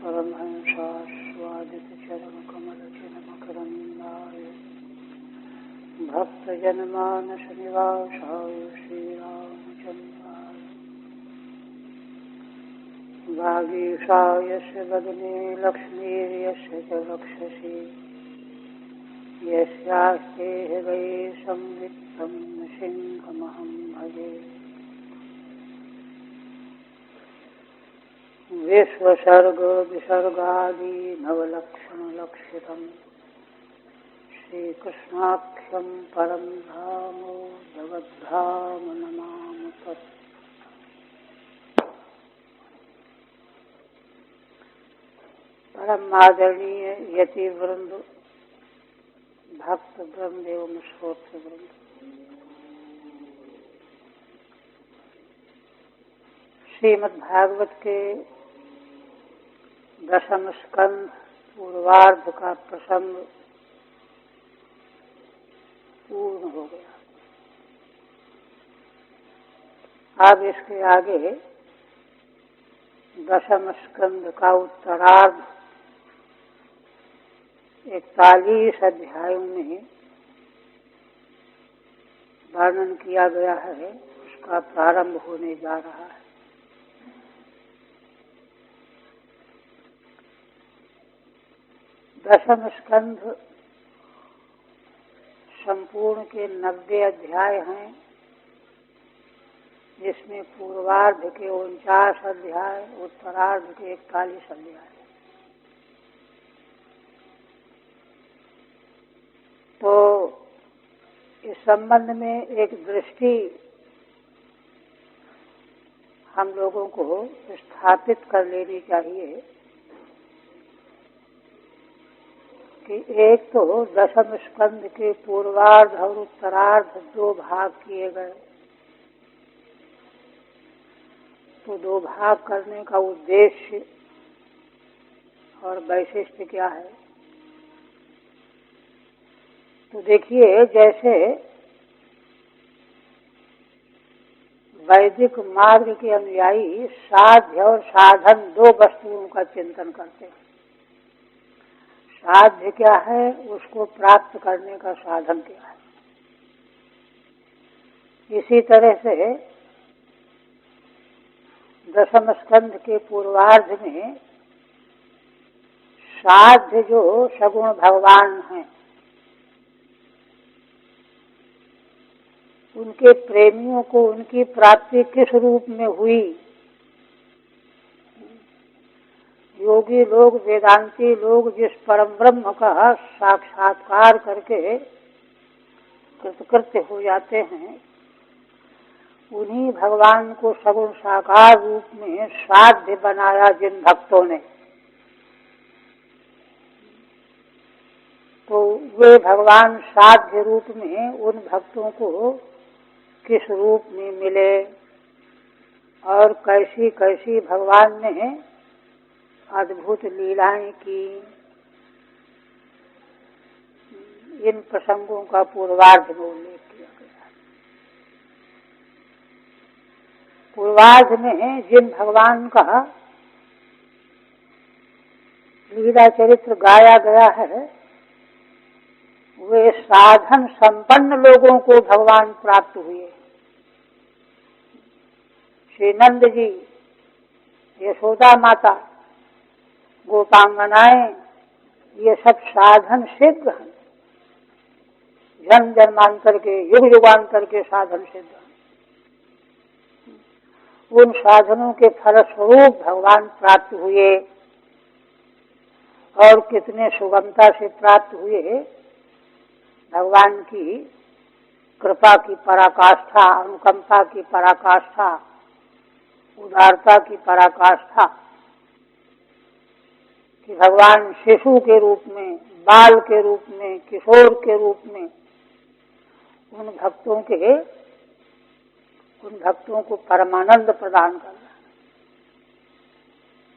परमहंसास्वादितचरणकमलचिन्मकरन्दाय भक्तजनमानसनिवासाय श्रीरामचन्द्राय वागीशाय यस्य वदने लक्ष्मीर्यस्य च वक्षसि यस्यास्ते हृदये संवित्तं सिंहमहं भजे। विश्वसर्ग विसर्गादि नवलक्षणलक्षितम् श्रीकृष्णाख्यं परं धाम जगद्धाम नमामि तत्। परम आदरणीय यति वृंद, भक्त वृंद एवं श्रोत्र वृंद, श्रीमद् भागवत के दशम स्कंध पूर्वार्ध का प्रसंग पूर्ण हो गया। अब इसके आगे दशम स्कंध का उत्तरार्ध 41 अध्यायों में वर्णन किया गया है, उसका प्रारंभ होने जा रहा है। दशम स्कंध संपूर्ण के 90 अध्याय हैं, जिसमें पूर्वार्ध के 49 अध्याय, उत्तरार्ध के 41 अध्याय। तो इस संबंध में एक दृष्टि हम लोगों को स्थापित कर लेनी चाहिए कि एक तो दशम स्कंध के पूर्वार्ध और उत्तरार्ध 2 भाग किए गए। तो 2 भाग करने का उद्देश्य और वैशिष्ट क्या है? तो देखिए, जैसे वैदिक मार्ग के अनुयायी साध्य और साधन 2 वस्तुओं का चिंतन करते हैं। साध्य क्या है, उसको प्राप्त करने का साधन क्या है। इसी तरह से दशम स्कंध के पूर्वार्ध में साध्य जो सगुण भगवान हैं, उनके प्रेमियों को उनकी प्राप्ति किस रूप में हुई। योगी लोग, वेदांती लोग जिस परम ब्रह्म का साक्षात्कार करके कृतकृत्य हो जाते हैं, उन्हीं भगवान को सगुण साकार रूप में साध्य बनाया जिन भक्तों ने, तो वे भगवान साध्य रूप में उन भक्तों को किस रूप में मिले और कैसी कैसी भगवान ने अद्भुत लीलाएं की, इन प्रसंगों का पूर्वार्ध में उल्लेख किया गया। पूर्वार्ध में जिन भगवान का लीला चरित्र गाया गया है, वे साधन संपन्न लोगों को भगवान प्राप्त हुए। श्री नंद जी, यशोदा माता, गोपांगनाएं, ये सब साधन सिद्ध हैं। जन्म जन्मांतर के, युग युगांतर के साधन सिद्ध हैं। उन साधनों के फलस्वरूप भगवान प्राप्त हुए, और कितने सुगमता से प्राप्त हुए। भगवान की कृपा की पराकाष्ठा, अनुकंपा की पराकाष्ठा, उदारता की पराकाष्ठा कि भगवान शिशु के रूप में, बाल के रूप में, किशोर के रूप में उन भक्तों को परमानंद प्रदान कर रहे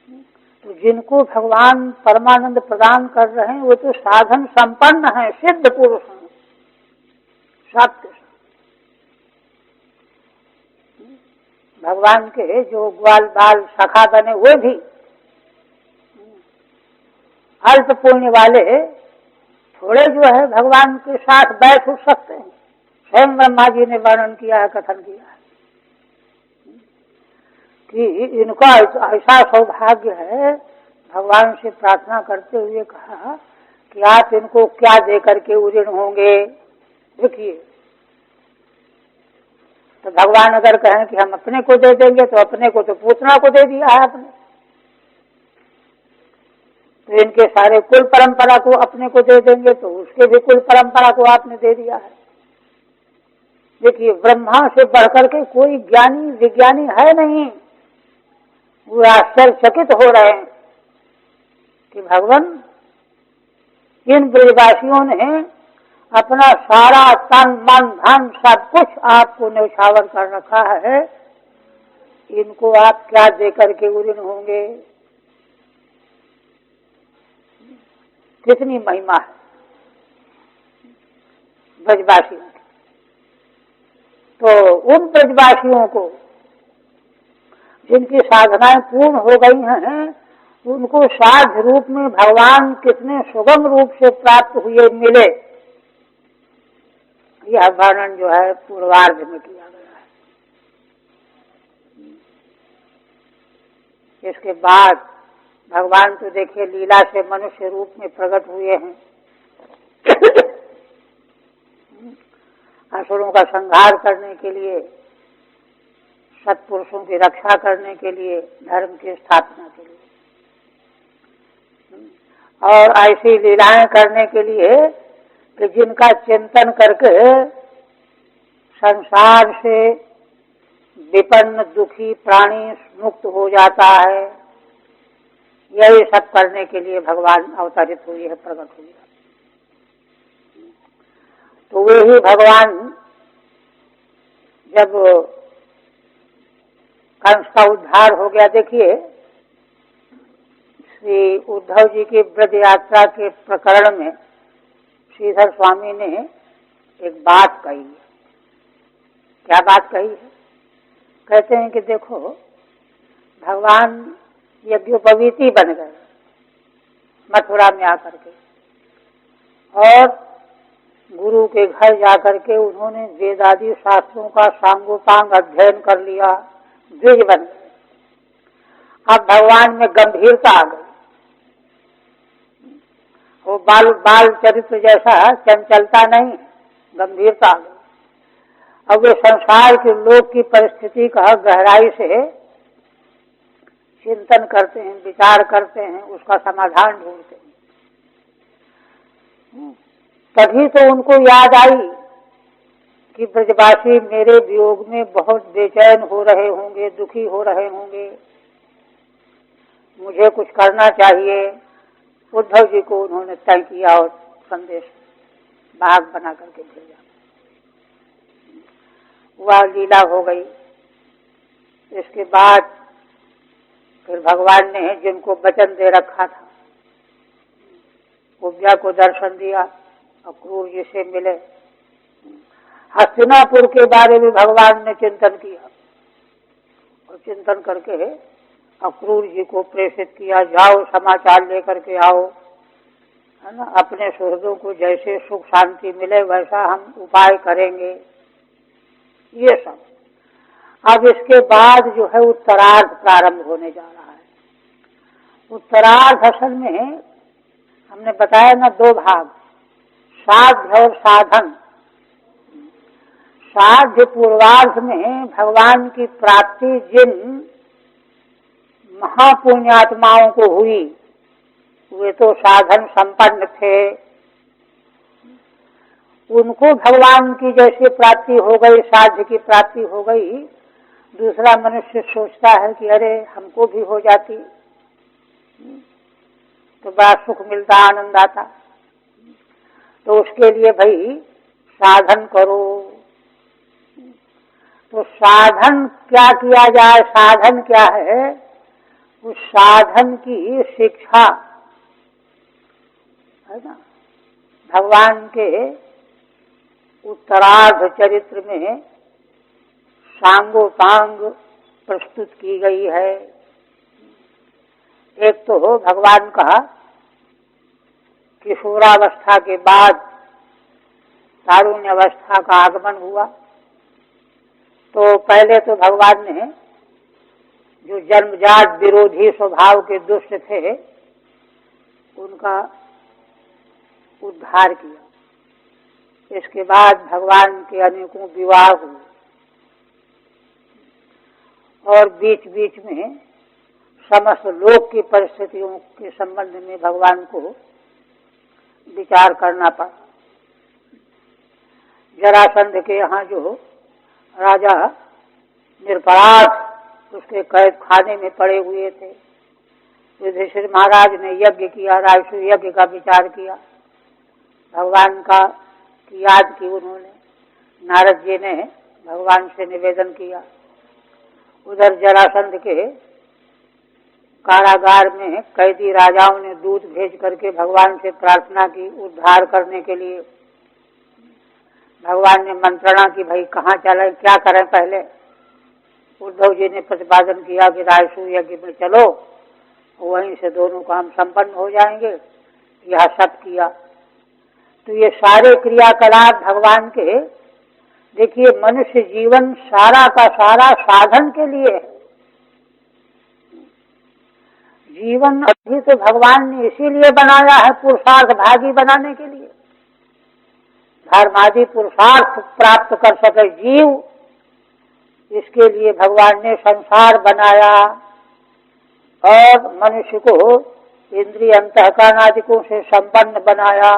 हैं। तो जिनको भगवान परमानंद प्रदान कर रहे हैं, वो तो साधन संपन्न हैं, सिद्ध पुरुष हैं, सत्य। भगवान के जो ग्वाल बाल सखा बने, वे भी अल्प पुण्य वाले थोड़े जो है भगवान के साथ बैठ उठ सकते हैं। स्वयं ब्रह्मा जी ने वर्णन किया है, कथन किया है कि इनका ऐसा सौभाग्य है। भगवान से प्रार्थना करते हुए कहा कि आप इनको क्या दे करके उऋण होंगे। देखिए, तो भगवान अगर कहें कि हम अपने को दे देंगे तो अपने को तो पूतना को दे दिया है आपने, तो इनके सारे कुल परंपरा को अपने को दे देंगे तो उसके भी कुल परंपरा को आपने दे दिया है। देखिए, ब्रह्मा से बढ़कर के कोई ज्ञानी विज्ञानी है नहीं। वो आश्चर्यचकित हो रहे हैं कि भगवान, इन ब्रजवासियों ने अपना सारा तन मन धन सब कुछ आपको न्यौछावर कर रखा है, इनको आप क्या दे करके उऋण होंगे। कितनी महिमा है ब्रजवासियों की। तो उन ब्रजवासियों को जिनकी साधनाएं पूर्ण हो गई हैं, उनको साध्य रूप में भगवान कितने सुगम रूप से प्राप्त हुए मिले, यह वर्णन जो है पूर्वार्ध में किया गया है। इसके बाद भगवान तो देखिए लीला से मनुष्य रूप में प्रकट हुए हैं। असुरों का संहार करने के लिए, सत्पुरुषों की रक्षा करने के लिए, धर्म की स्थापना के लिए, और ऐसी लीलाएं करने के लिए कि जिनका चिंतन करके संसार से विपन्न दुखी प्राणी मुक्त हो जाता है। यही सब करने के लिए भगवान अवतरित हुई है, प्रकट हुई है। तो वे ही भगवान जब कंस का उद्धार हो गया, देखिए श्री उद्धव जी की ब्रज यात्रा के प्रकरण में श्रीधर स्वामी ने एक बात कही है। क्या बात कही है? कहते हैं कि देखो, भगवान यज्ञोपवीति बन गए मथुरा में आकर के, और गुरु के घर जाकर के उन्होंने वेदादि शास्त्रों का सांगोपांग अध्ययन कर लिया, द्विज बन गए। अब भगवान में गंभीरता आ गई। वो बाल बाल चरित्र जैसा चंचलता नहीं, गंभीरता आ गई। अब वे संसार के लोग की परिस्थिति का गहराई से चिंतन करते हैं, विचार करते हैं, उसका समाधान ढूंढते हैं। तभी तो उनको याद आई कि ब्रजवासी मेरे वियोग में बहुत बेचैन हो रहे होंगे, दुखी हो रहे होंगे, मुझे कुछ करना चाहिए। उद्धव जी को उन्होंने तय किया और संदेश बाघ बना करके भेजा। वह लीला हो गई। इसके बाद फिर भगवान ने जिनको वचन दे रखा था, कुब्जा को दर्शन दिया, अक्रूर जी से मिले। हस्तिनापुर के बारे में भगवान ने चिंतन किया और चिंतन करके अक्रूर जी को प्रेषित किया, जाओ समाचार लेकर के आओ, है ना, अपने सुहृदों को जैसे सुख शांति मिले वैसा हम उपाय करेंगे। ये सब अब इसके बाद जो है उत्तरार्ध प्रारंभ होने जा रहा है। उत्तरार्ध असल में हमने बताया ना, दो भाग, साध्य और साधन। साध्य पूर्वार्ध में भगवान की प्राप्ति जिन महापुण्यात्माओं को हुई, वे तो साधन संपन्न थे, उनको भगवान की जैसे प्राप्ति हो गई, साध्य की प्राप्ति हो गई। दूसरा मनुष्य सोचता है कि अरे हमको भी हो जाती तो बड़ा सुख मिलता, आनंद आता। तो उसके लिए भाई साधन करो। तो साधन क्या किया जाए? साधन क्या है? उस साधन की शिक्षा है ना, भगवान के उत्तरार्ध चरित्र में सांगोपांग प्रस्तुत की गई है। एक तो भगवान का किशोरावस्था के बाद तारुण्य अवस्था का आगमन हुआ। तो पहले तो भगवान ने जो जन्मजात विरोधी स्वभाव के दुष्ट थे उनका उद्धार किया। इसके बाद भगवान के अनेकों विवाह हुए और बीच बीच में समस्त लोक की परिस्थितियों के संबंध में भगवान को विचार करना पड़ा। जरासंध के यहाँ जो राजा निरपराध उसके कैद खाने में पड़े हुए थे, युधिष्ठिर महाराज ने यज्ञ किया, राजसूय यज्ञ का विचार किया, भगवान का की याद की उन्होंने। नारद जी ने भगवान से निवेदन किया। उधर जरासंध के कारागार में कैदी राजाओं ने दूत भेज करके भगवान से प्रार्थना की उद्धार करने के लिए। भगवान ने मंत्रणा की, भाई कहाँ चले, क्या करें। पहले उद्धव जी ने प्रतिपादन किया कि राजसूय यज्ञ में चलो, वहीं से दोनों काम संपन्न हो जाएंगे। यह सब किया। तो ये सारे क्रियाकलाप भगवान के, देखिए मनुष्य जीवन सारा का सारा साधन के लिए है। जीवन अभी तो भगवान ने इसीलिए बनाया है, पुरुषार्थ भागी बनाने के लिए, धर्मादि पुरुषार्थ प्राप्त कर सके जीव, इसके लिए भगवान ने संसार बनाया और मनुष्य को इंद्रिय अंतःकरण आदिकों से संपन्न बनाया।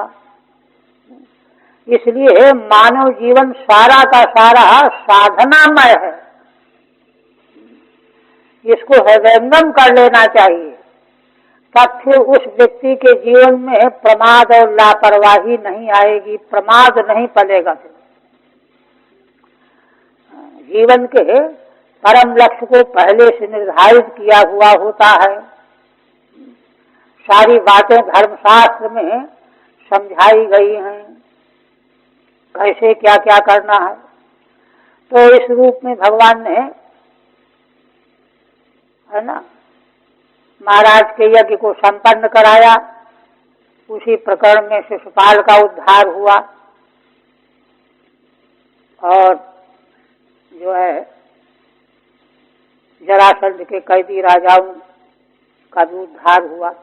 इसलिए मानव जीवन सारा का सारा साधनामय है। इसको हृदयंगम कर लेना चाहिए, तब फिर उस व्यक्ति के जीवन में प्रमाद और लापरवाही नहीं आएगी, प्रमाद नहीं पलेगा। जीवन के परम लक्ष्य को पहले से निर्धारित किया हुआ होता है। सारी बातें धर्मशास्त्र में समझाई गई हैं, कैसे क्या क्या करना है। तो इस रूप में भगवान ने, है ना, महाराज के यज्ञ को संपन्न कराया। उसी प्रकरण में शिशुपाल का उद्धार हुआ और जो है जरासंध के कैदी राजाओं का भी उद्धार हुआ,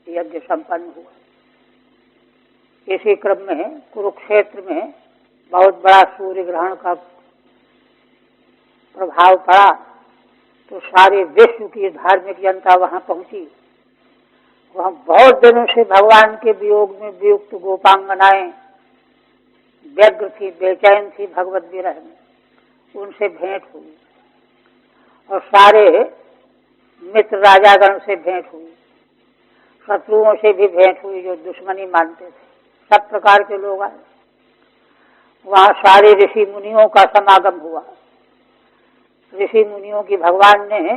यज्ञ संपन्न हुआ। इसी क्रम में कुरुक्षेत्र में बहुत बड़ा सूर्य ग्रहण का प्रभाव पड़ा, तो सारे विश्व की धार्मिक जनता वहां पहुंची। वहां बहुत दिनों से भगवान के वियोग में वियुक्त गोपांगनाएं व्यग्र थी, बेचैन थी भगवत विरह में, उनसे भेंट हुई और सारे मित्र राजागण से भेंट हुई, शत्रुओं से भी भेंट हुई जो दुश्मनी मानते थे, सब प्रकार के लोग आए। वहां सारे ऋषि मुनियों का समागम हुआ। ऋषि मुनियों की भगवान ने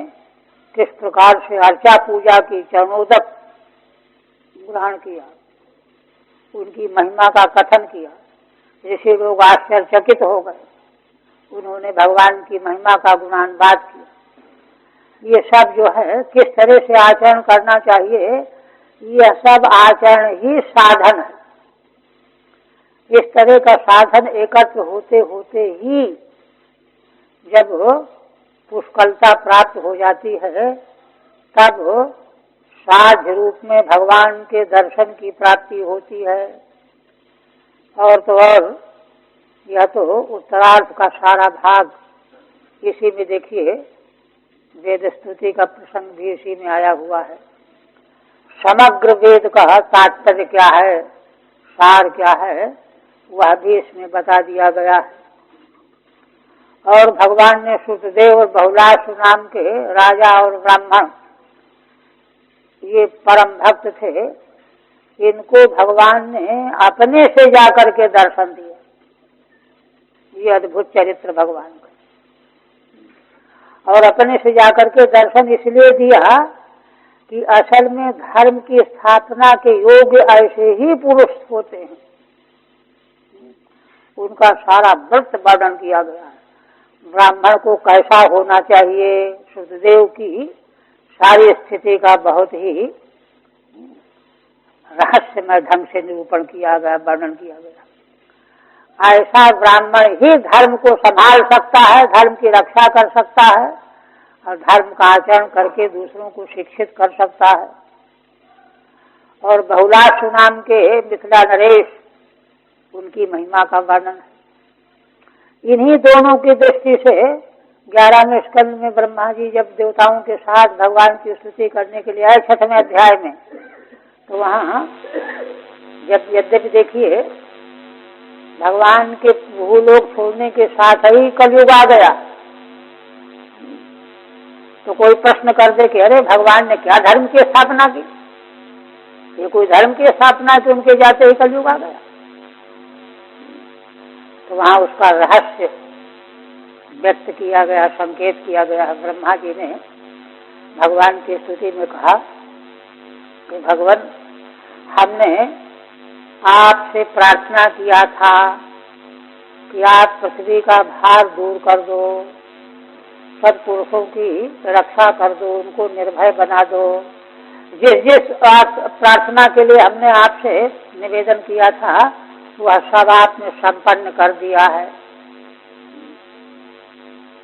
किस प्रकार से अर्चा पूजा की, चरणोदक ग्रहण किया, उनकी महिमा का कथन किया। ऋषि लोग आश्चर्यचकित हो गए, उन्होंने भगवान की महिमा का गुणानुवाद किया। ये सब जो है किस तरह से आचरण करना चाहिए, यह सब आचरण ही साधन है। इस तरह का साधन एकत्र होते होते ही जब पुष्कलता प्राप्त हो जाती है, तब साध रूप में भगवान के दर्शन की प्राप्ति होती है। और तो और यह तो उत्तरार्थ का सारा भाग, इसी में देखिए वेद स्तुति का प्रसंग भी इसी में आया हुआ है। समग्र वेद का तात्पर्य क्या है, सार क्या है, वह भी इसमें बता दिया गया है। और भगवान ने श्रुतदेव और बहुलाश नाम के राजा और ब्राह्मण, ये परम भक्त थे, इनको भगवान ने अपने से जाकर के दर्शन दिया। ये अद्भुत चरित्र भगवान का। और अपने से जाकर के दर्शन इसलिए दिया कि असल में धर्म की स्थापना के योग्य ऐसे ही पुरुष होते हैं। उनका सारा व्रत वर्णन किया गया है। ब्राह्मण को कैसा होना चाहिए, शुद्धदेव की सारी स्थिति का बहुत ही रहस्यमय ढंग से निरूपण किया गया, वर्णन किया गया। ऐसा ब्राह्मण ही धर्म को संभाल सकता है, धर्म की रक्षा कर सकता है और धर्म का आचरण करके दूसरों को शिक्षित कर सकता है। और बहुलाश नाम के मिथिला नरेश, उनकी महिमा का वर्णन है। इन्हीं दोनों की दृष्टि से 11वें स्कंद में ब्रह्मा जी जब देवताओं के साथ भगवान की स्तुति करने के लिए आए 6वें अध्याय में, तो वहाँ जब यद्यपि देखिए भगवान के भूलोक छोड़ने के साथ ही कलयुग आ गया, तो कोई प्रश्न कर दे कि अरे भगवान ने क्या धर्म की स्थापना की, ये कोई धर्म की स्थापना कि उनके जाते ही कलयुग आ गया। तो वहाँ उसका रहस्य व्यक्त किया गया, संकेत किया गया। ब्रह्मा जी ने भगवान की स्तुति में कहा कि भगवान, हमने आपसे प्रार्थना किया था कि आप पृथ्वी का भार दूर कर दो, सत्पुरुषों की रक्षा कर दो, उनको निर्भय बना दो। जिस जिस प्रार्थना के लिए हमने आपसे निवेदन किया था वह सब आपने संपन्न कर दिया है।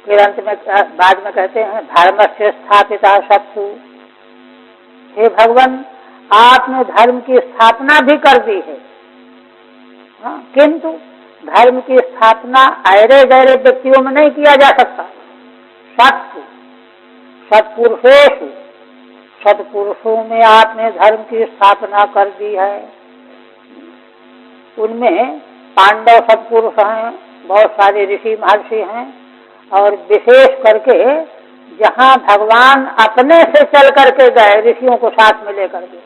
फिर अंत में बाद में कहते हैं धर्म से स्थापिता सत्सु, हे भगवान आपने धर्म की स्थापना भी कर दी है। हाँ, किंतु धर्म की स्थापना ऐरे गैरे व्यक्तियों में नहीं किया जा सकता। सत्सु सत्पुरुषेषु, सत्पुरुषों में आपने धर्म की स्थापना कर दी है। उनमें पांडव सत्पुरुष हैं, बहुत सारे ऋषि महर्षि हैं, और विशेष करके जहाँ भगवान अपने से चल करके गए ऋषियों को साथ में लेकर के,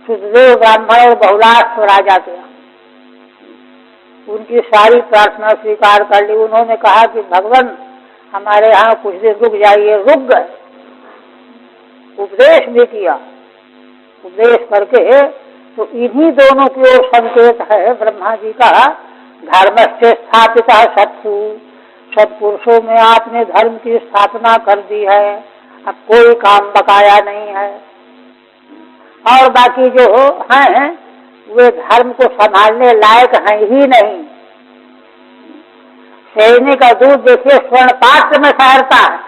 सुखदेव ब्राह्मण और बहुलाश राजा के यहाँ उनकी सारी प्रार्थना स्वीकार कर ली। उन्होंने कहा कि भगवान हमारे यहाँ कुछ दिन रुक जाइए, रुक गए। उपदेश भी किया, उपदेश करके तो इन्हीं दोनों की ओर संकेत है ब्रह्मा जी का धर्म से स्थापित है सत्सु, सत्पुरुषों में आपने धर्म की स्थापना कर दी है, अब कोई काम बकाया नहीं है। और बाकी जो हैं वे धर्म को संभालने लायक हैं ही नहीं। सेवनी का दूध देखिए स्वर्ण पात्र में ठहरता है,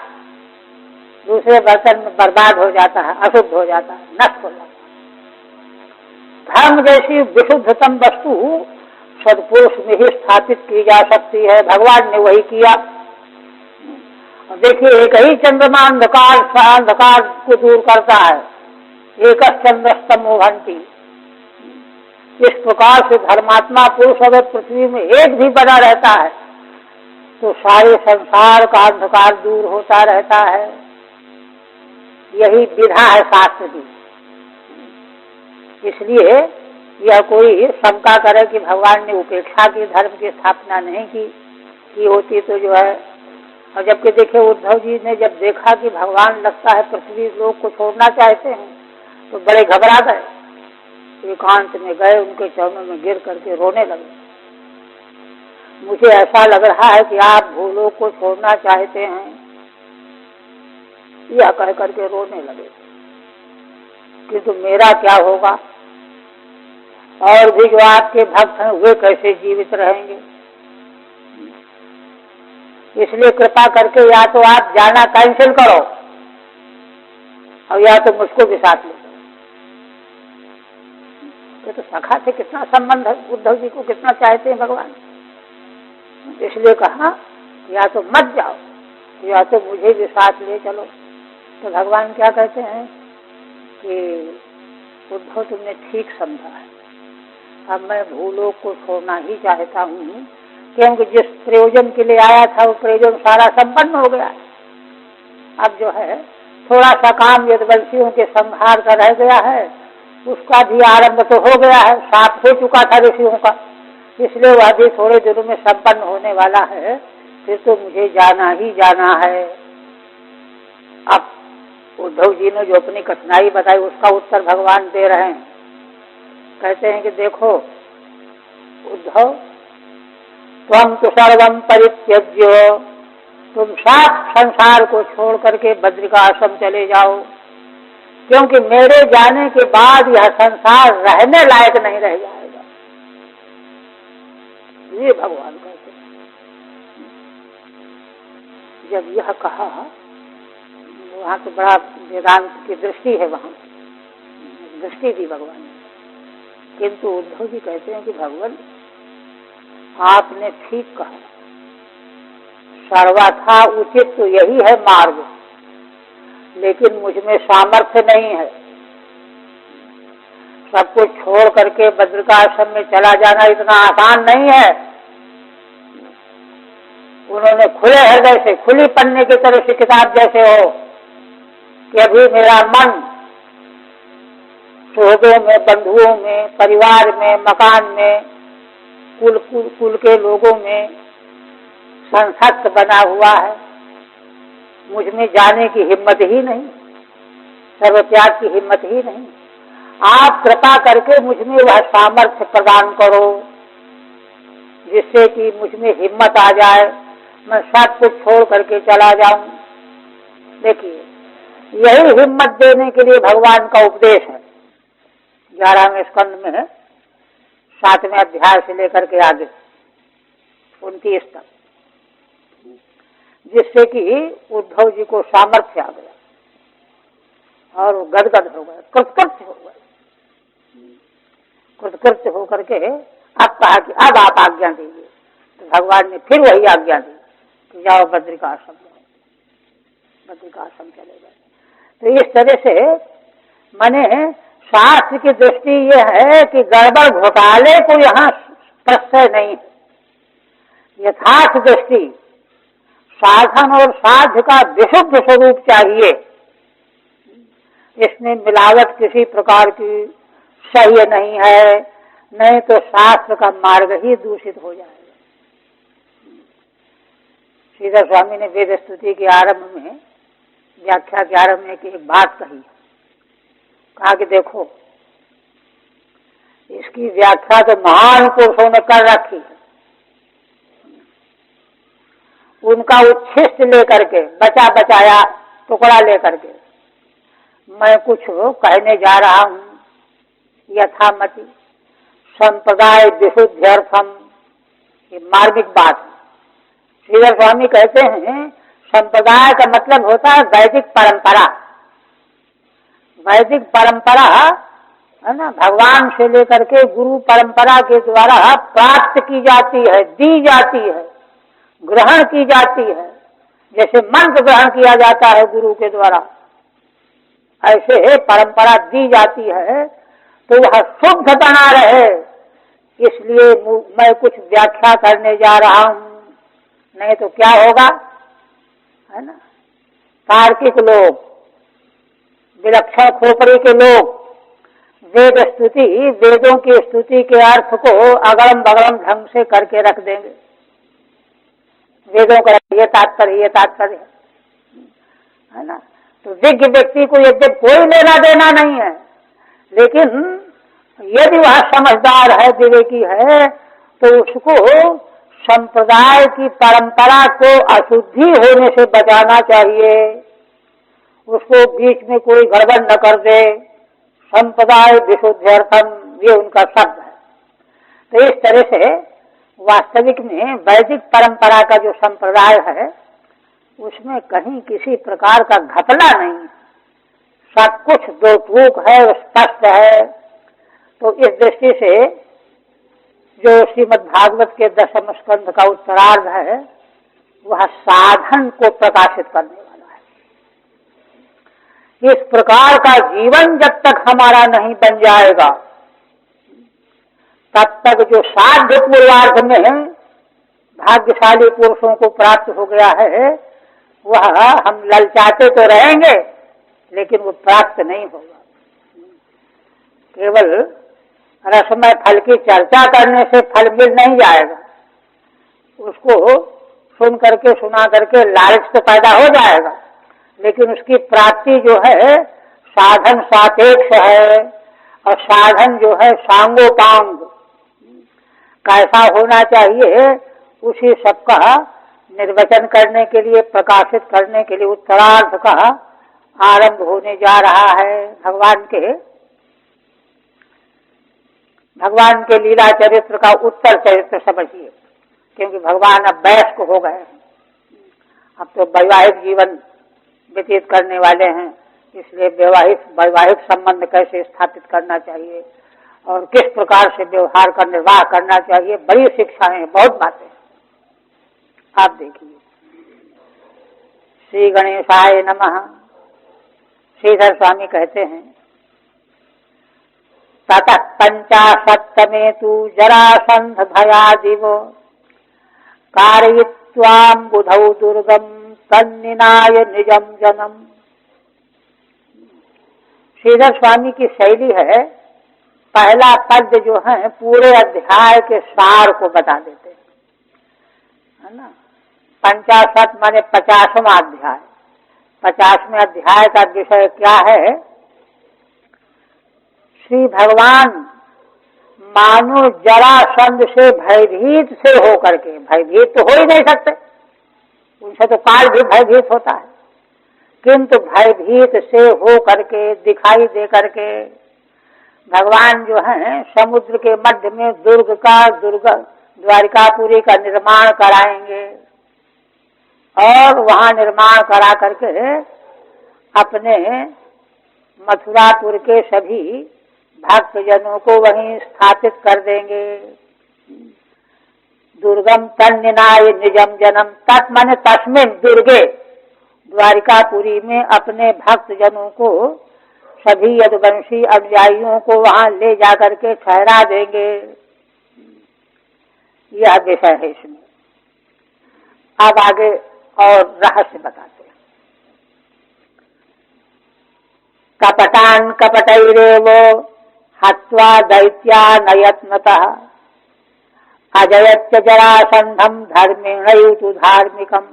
दूसरे बर्तन में बर्बाद हो जाता है, अशुद्ध हो जाता है, नष्ट हो जाता है। धर्म जैसी विशुद्धतम वस्तु सत्पुरुष में ही स्थापित की जा सकती है, भगवान ने वही किया। देखिए एक ही चंद्रमा अंधकार को दूर करता है, एक चंद्रस्तमो भंति। इस प्रकार से धर्मात्मा पुरुष अगर पृथ्वी में एक भी बना रहता है तो सारे संसार का अंधकार दूर होता रहता है। यही विधा है शास्त्र की। इसलिए यह कोई शंका करे कि भगवान ने उपेक्षा की, धर्म की स्थापना नहीं की होती तो जो है। और जबकि देखिए उद्धव जी ने जब देखा कि भगवान लगता है पृथ्वी लोक को छोड़ना चाहते हैं तो बड़े घबरा गए, एकांत में गए, उनके चरणों में गिर करके रोने लगे। मुझे ऐसा लग रहा है कि आप भूलोक को छोड़ना चाहते हैं, यह कह करके रोने लगे। किंतु मेरा क्या होगा, और भी जो आपके भक्त हैं वे कैसे जीवित रहेंगे। इसलिए कृपा करके या तो आप जाना कैंसिल करो और या तो मुझको भी साथ ले। तो सखा से कितना संबंध है, उद्धव जी को कितना चाहते हैं भगवान। इसलिए कहा या तो मत जाओ या तो मुझे भी साथ ले चलो। तो भगवान क्या कहते हैं कि उद्धव तुमने ठीक समझा है, अब मैं भूलोक को छोड़ना ही चाहता हूँ, क्योंकि जिस प्रयोजन के लिए आया था वो प्रयोजन सारा संपन्न हो गया। अब जो है थोड़ा सा काम यदुवंशियों के संहार का रह गया है, उसका भी आरंभ तो हो गया है, साफ हो चुका था ऋषियों का, इसलिए वह भी थोड़े दिनों में संपन्न होने वाला है। फिर तो मुझे जाना ही जाना है। अब उद्धव जी ने जो अपनी कठिनाई बताई उसका उत्तर भगवान दे रहे हैं। कहते हैं कि देखो उद्धव, त्वं तु सर्वं परित्यज्य, तुम साफ संसार को छोड़ करके बद्रिका आश्रम चले जाओ। क्योंकि मेरे जाने के बाद यह संसार रहने लायक नहीं रह जाएगा। ये भगवान कहते हैं। जब यह कहा, वहां तो बड़ा वेदांत की दृष्टि है, वहां दृष्टि दी भगवान ने। किंतु उद्धव जी कहते हैं कि भगवान आपने ठीक कहा, सर्वथा उचित तो यही है मार्ग, लेकिन मुझमें सामर्थ्य नहीं है। सब कुछ छोड़ करके बद्रिकाश्रम में चला जाना इतना आसान नहीं है। उन्होंने खुले हृदय से, खुली पन्ने की तरह से किताब जैसे हो कि अभी मेरा मन शोधों में, बंधुओं में, परिवार में, मकान में, कुल के लोगों में संसक्त बना हुआ है, मुझमें जाने की हिम्मत ही नहीं, सर्वत्याग की हिम्मत ही नहीं। आप कृपा करके मुझमें वह सामर्थ्य प्रदान करो जिससे कि मुझमें हिम्मत आ जाए, मैं सब कुछ छोड़ करके चला जाऊं। देखिए, यही हिम्मत देने के लिए भगवान का उपदेश है 11वें स्कंद में, 7वें अध्याय से लेकर के आगे 29 तक, जिससे कि उद्धव जी को सामर्थ्य आ गया और गदगद हो गए, कृतकृत्य हो गए। कृतकृत्य होकर के अब कहा कि अब आप आज्ञा दीजिए। तो भगवान ने फिर वही आज्ञा दी कि जाओ बद्रिकाश्रम जाओ। बद्रिकाश्रम चले गए। तो इस तरह से माने शास्त्र की दृष्टि ये है कि गड़बड़ घोटाले को यहाँ प्रश्रय नहीं है। यथार्थ दृष्टि साधन और साध्य का विशुद्ध स्वरूप चाहिए, इसमें मिलावट किसी प्रकार की सही नहीं है, नहीं तो शास्त्र का मार्ग ही दूषित हो जाएगा। श्रीधर स्वामी ने वेद स्तुति के आरंभ में व्याख्या के आरंभ में एक बात कही, कहा कि देखो इसकी व्याख्या तो महान पुरुषों ने कर रखी है, उनका उच्छिष्ट लेकर के, बचा बचाया टुकड़ा लेकर के मैं कुछ कहने जा रहा हूं। यथामति संप्रदाय विशुद्ध्यर्थम, ये मार्मिक बात है। श्रीधर स्वामी कहते हैं संप्रदाय का मतलब होता है वैदिक परंपरा। वैदिक परंपरा है ना, भगवान से लेकर के गुरु परंपरा के द्वारा प्राप्त की जाती है, दी जाती है, ग्रहण की जाती है। जैसे मंत्र ग्रहण किया जाता है गुरु के द्वारा, ऐसे परंपरा दी जाती है तो वह शुद्ध बना रहे, इसलिए मैं कुछ व्याख्या करने जा रहा हूं। नहीं तो क्या होगा, है ना, तार्किक लोग, विलक्षण खोपड़ी के लोग वेद स्तुति, वेदों की स्तुति के अर्थ को अगड़म बगड़म ढंग से करके रख देंगे। वेदों का ये तात्पर्य है ना। तो विज्ञ व्यक्ति को यद्यप कोई लेना देना नहीं है, लेकिन यदि वह समझदार है, विवेकी है, तो उसको संप्रदाय की परंपरा को अशुद्धि होने से बचाना चाहिए, उसको बीच में कोई गड़बड़ न कर दे। संप्रदाय विशुद्ध्यर्थम, ये उनका शब्द है। तो इस तरह से वास्तविक में वैदिक परंपरा का जो संप्रदाय है उसमें कहीं किसी प्रकार का घपला नहीं, सब कुछ दो टूक है, स्पष्ट है। तो इस दृष्टि से जो श्रीमद् भागवत के 10वें स्कंध का उत्तरार्ध है वह साधन को प्रकाशित करने वाला है। इस प्रकार का जीवन जब तक हमारा नहीं बन जाएगा तब तक जो साध्य पूर्वार्ध में भाग्यशाली पुरुषों को प्राप्त हो गया है वह हम ललचाते तो रहेंगे लेकिन वो प्राप्त नहीं होगा। केवल रसमय फल की चर्चा करने से फल मिल नहीं जाएगा, उसको सुन करके सुना करके लालच तो पैदा हो जाएगा, लेकिन उसकी प्राप्ति जो है साधन सापेक्ष है, और साधन जो है सांगोपांग कैसा होना चाहिए उसी सबका निर्वचन करने के लिए, प्रकाशित करने के लिए उत्तरार्ध का आरंभ होने जा रहा है भगवान के लीला चरित्र का उत्तर चरित्र समझिए, क्योंकि भगवान अब वयस्क हो गए हैं, अब तो वैवाहिक जीवन व्यतीत करने वाले हैं, इसलिए वैवाहिक संबंध कैसे स्थापित करना चाहिए और किस प्रकार से व्यवहार का निर्वाह करना चाहिए, बड़ी शिक्षाएं, बहुत बातें आप देखिए। श्री गणेशाय नमः। श्रीधर स्वामी कहते हैं, ततः पंचाशत्तमे तु जरासंध भयादिवो कारयित्वां बुधौ दुर्गम तन्निनाय निजम जनम। श्रीधर स्वामी की शैली है, पहला पद जो है पूरे अध्याय के सार को बता देते हैं, है ना। 50 माने 50वां अध्याय। 50वें अध्याय का विषय क्या है? श्री भगवान मानो जरासंध से भयभीत से होकर के, भयभीत तो हो ही नहीं सकते, उनसे तो काल भी भयभीत होता है, किंतु भयभीत से हो करके, दिखाई दे करके भगवान जो है समुद्र के मध्य में दुर्ग द्वारिकापुरी का निर्माण कराएंगे और वहां निर्माण करा करके अपने मथुरापुर के सभी भक्तजनों को वहीं स्थापित कर देंगे। दुर्गम तन्निनाय निजम जनम, तत् माने तस्मिन् दुर्गे, द्वारिकापुरी में अपने भक्तजनों को, सभी यदुवंशी अनुयायियों को वहां ले जाकर के ठहरा देंगे। यह विषय है इसमें। अब आगे और रहस्य बताते हैं। कपटान कपटैरेवो हत्वा दैत्या नयत्नतः अजयत्य जरासंधम धर्मेणैतु धार्मिकम।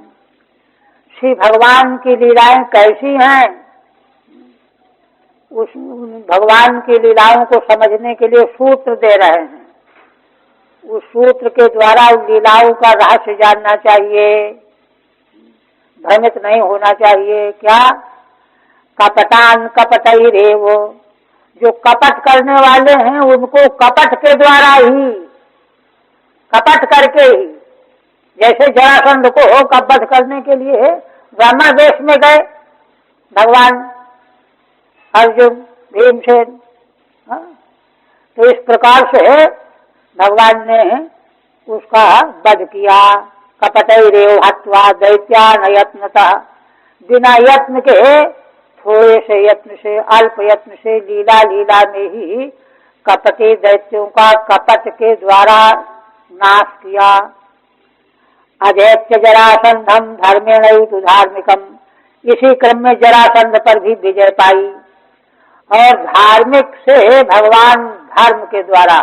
श्री भगवान की लीलाएं कैसी हैं? उस भगवान की लीलाओं को समझने के लिए सूत्र दे रहे हैं। उस सूत्र के द्वारा उन लीलाओं का रहस्य जानना चाहिए, भ्रमित नहीं होना चाहिए। क्या? कपटान कपटैरेवो, जो कपट करने वाले हैं उनको कपट के द्वारा ही, कपट करके ही, जैसे जरासंध को कपट करने के लिए ब्राह्मण देश में गए भगवान अर्जुन, भीमसेन, तो इस प्रकार से भगवान ने उसका वध किया। कपटैरेव हत्वा दैत्यान यत्नतः, बिना यत्न के, थोड़े से यत्न से, अल्प यत्न से, लीला में ही कपटी दैत्यों का कपट के द्वारा नाश किया। अजैत्य जरासंधम धर्मेणैतु धार्मिकम, इसी क्रम में जरासंध पर भी विजय पाई और धार्मिक से भगवान धर्म के द्वारा,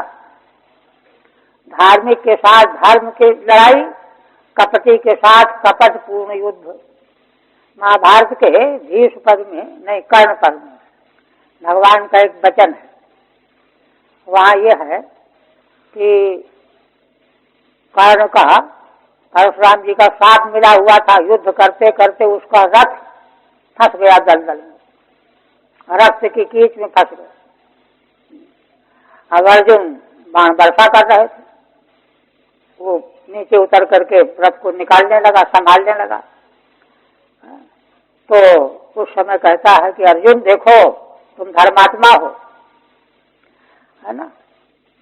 धार्मिक के साथ धर्म की लड़ाई, कपटी के साथ कपट पूर्ण युद्ध। महाभारत के भीष्म पर्व में, नहीं कर्ण पर्व में भगवान का एक वचन है, वहाँ यह है कि कर्ण का, परशुराम जी का साथ मिला हुआ था, युद्ध करते करते उसका रथ फंस गया दलदल में, रक्त की कीच में फंस गया। अब अर्जुन बाण वर्षा कर रहे थे, वो नीचे उतर करके रथ को निकालने लगा, संभालने लगा। तो उस समय कहता है कि अर्जुन देखो, तुम धर्मात्मा हो, है ना।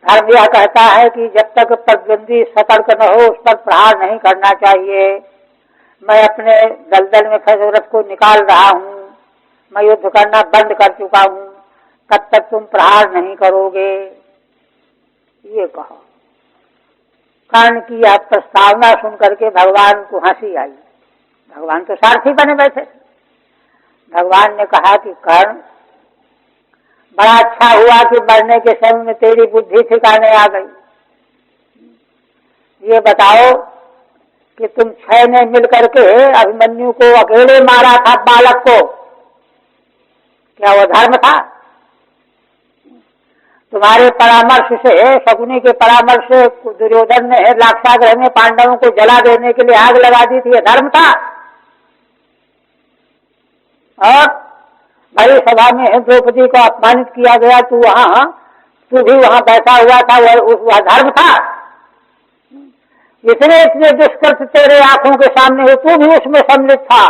धर्म यह कहता है कि जब तक प्रतिद्वंदी सतर्क न हो उस पर प्रहार नहीं करना चाहिए। मैं अपने दलदल में फंसे रथ को निकाल रहा हूँ, मैं युद्ध करना बंद कर चुका हूँ, तब तक तुम प्रहार नहीं करोगे, ये कहा। कर्ण की यह प्रस्तावना सुन करके भगवान को हंसी आई। भगवान तो सारथी बने बैठे। भगवान ने कहा कि कर्ण, बड़ा अच्छा हुआ कि मरने के समय में तेरी बुद्धि ठिकाने आ गई। ये बताओ कि तुम 6 ने मिल करके अभिमन्यु को अकेले मारा था, बालक को, क्या वो धर्म था? तुम्हारे परामर्श से, शकुनी के परामर्श से दुर्योधन ने लाक्षागृह में पांडवों को जला देने के लिए आग लगा दी थी, ये धर्म था? और बड़ी सभा में द्रौपदी को अपमानित किया गया, तू भी वहां बैठा हुआ था, वह धर्म था। इतने इतने दुष्कृत्य तेरे आंखों के सामने हो, तू भी उसमें सम्मिलित था,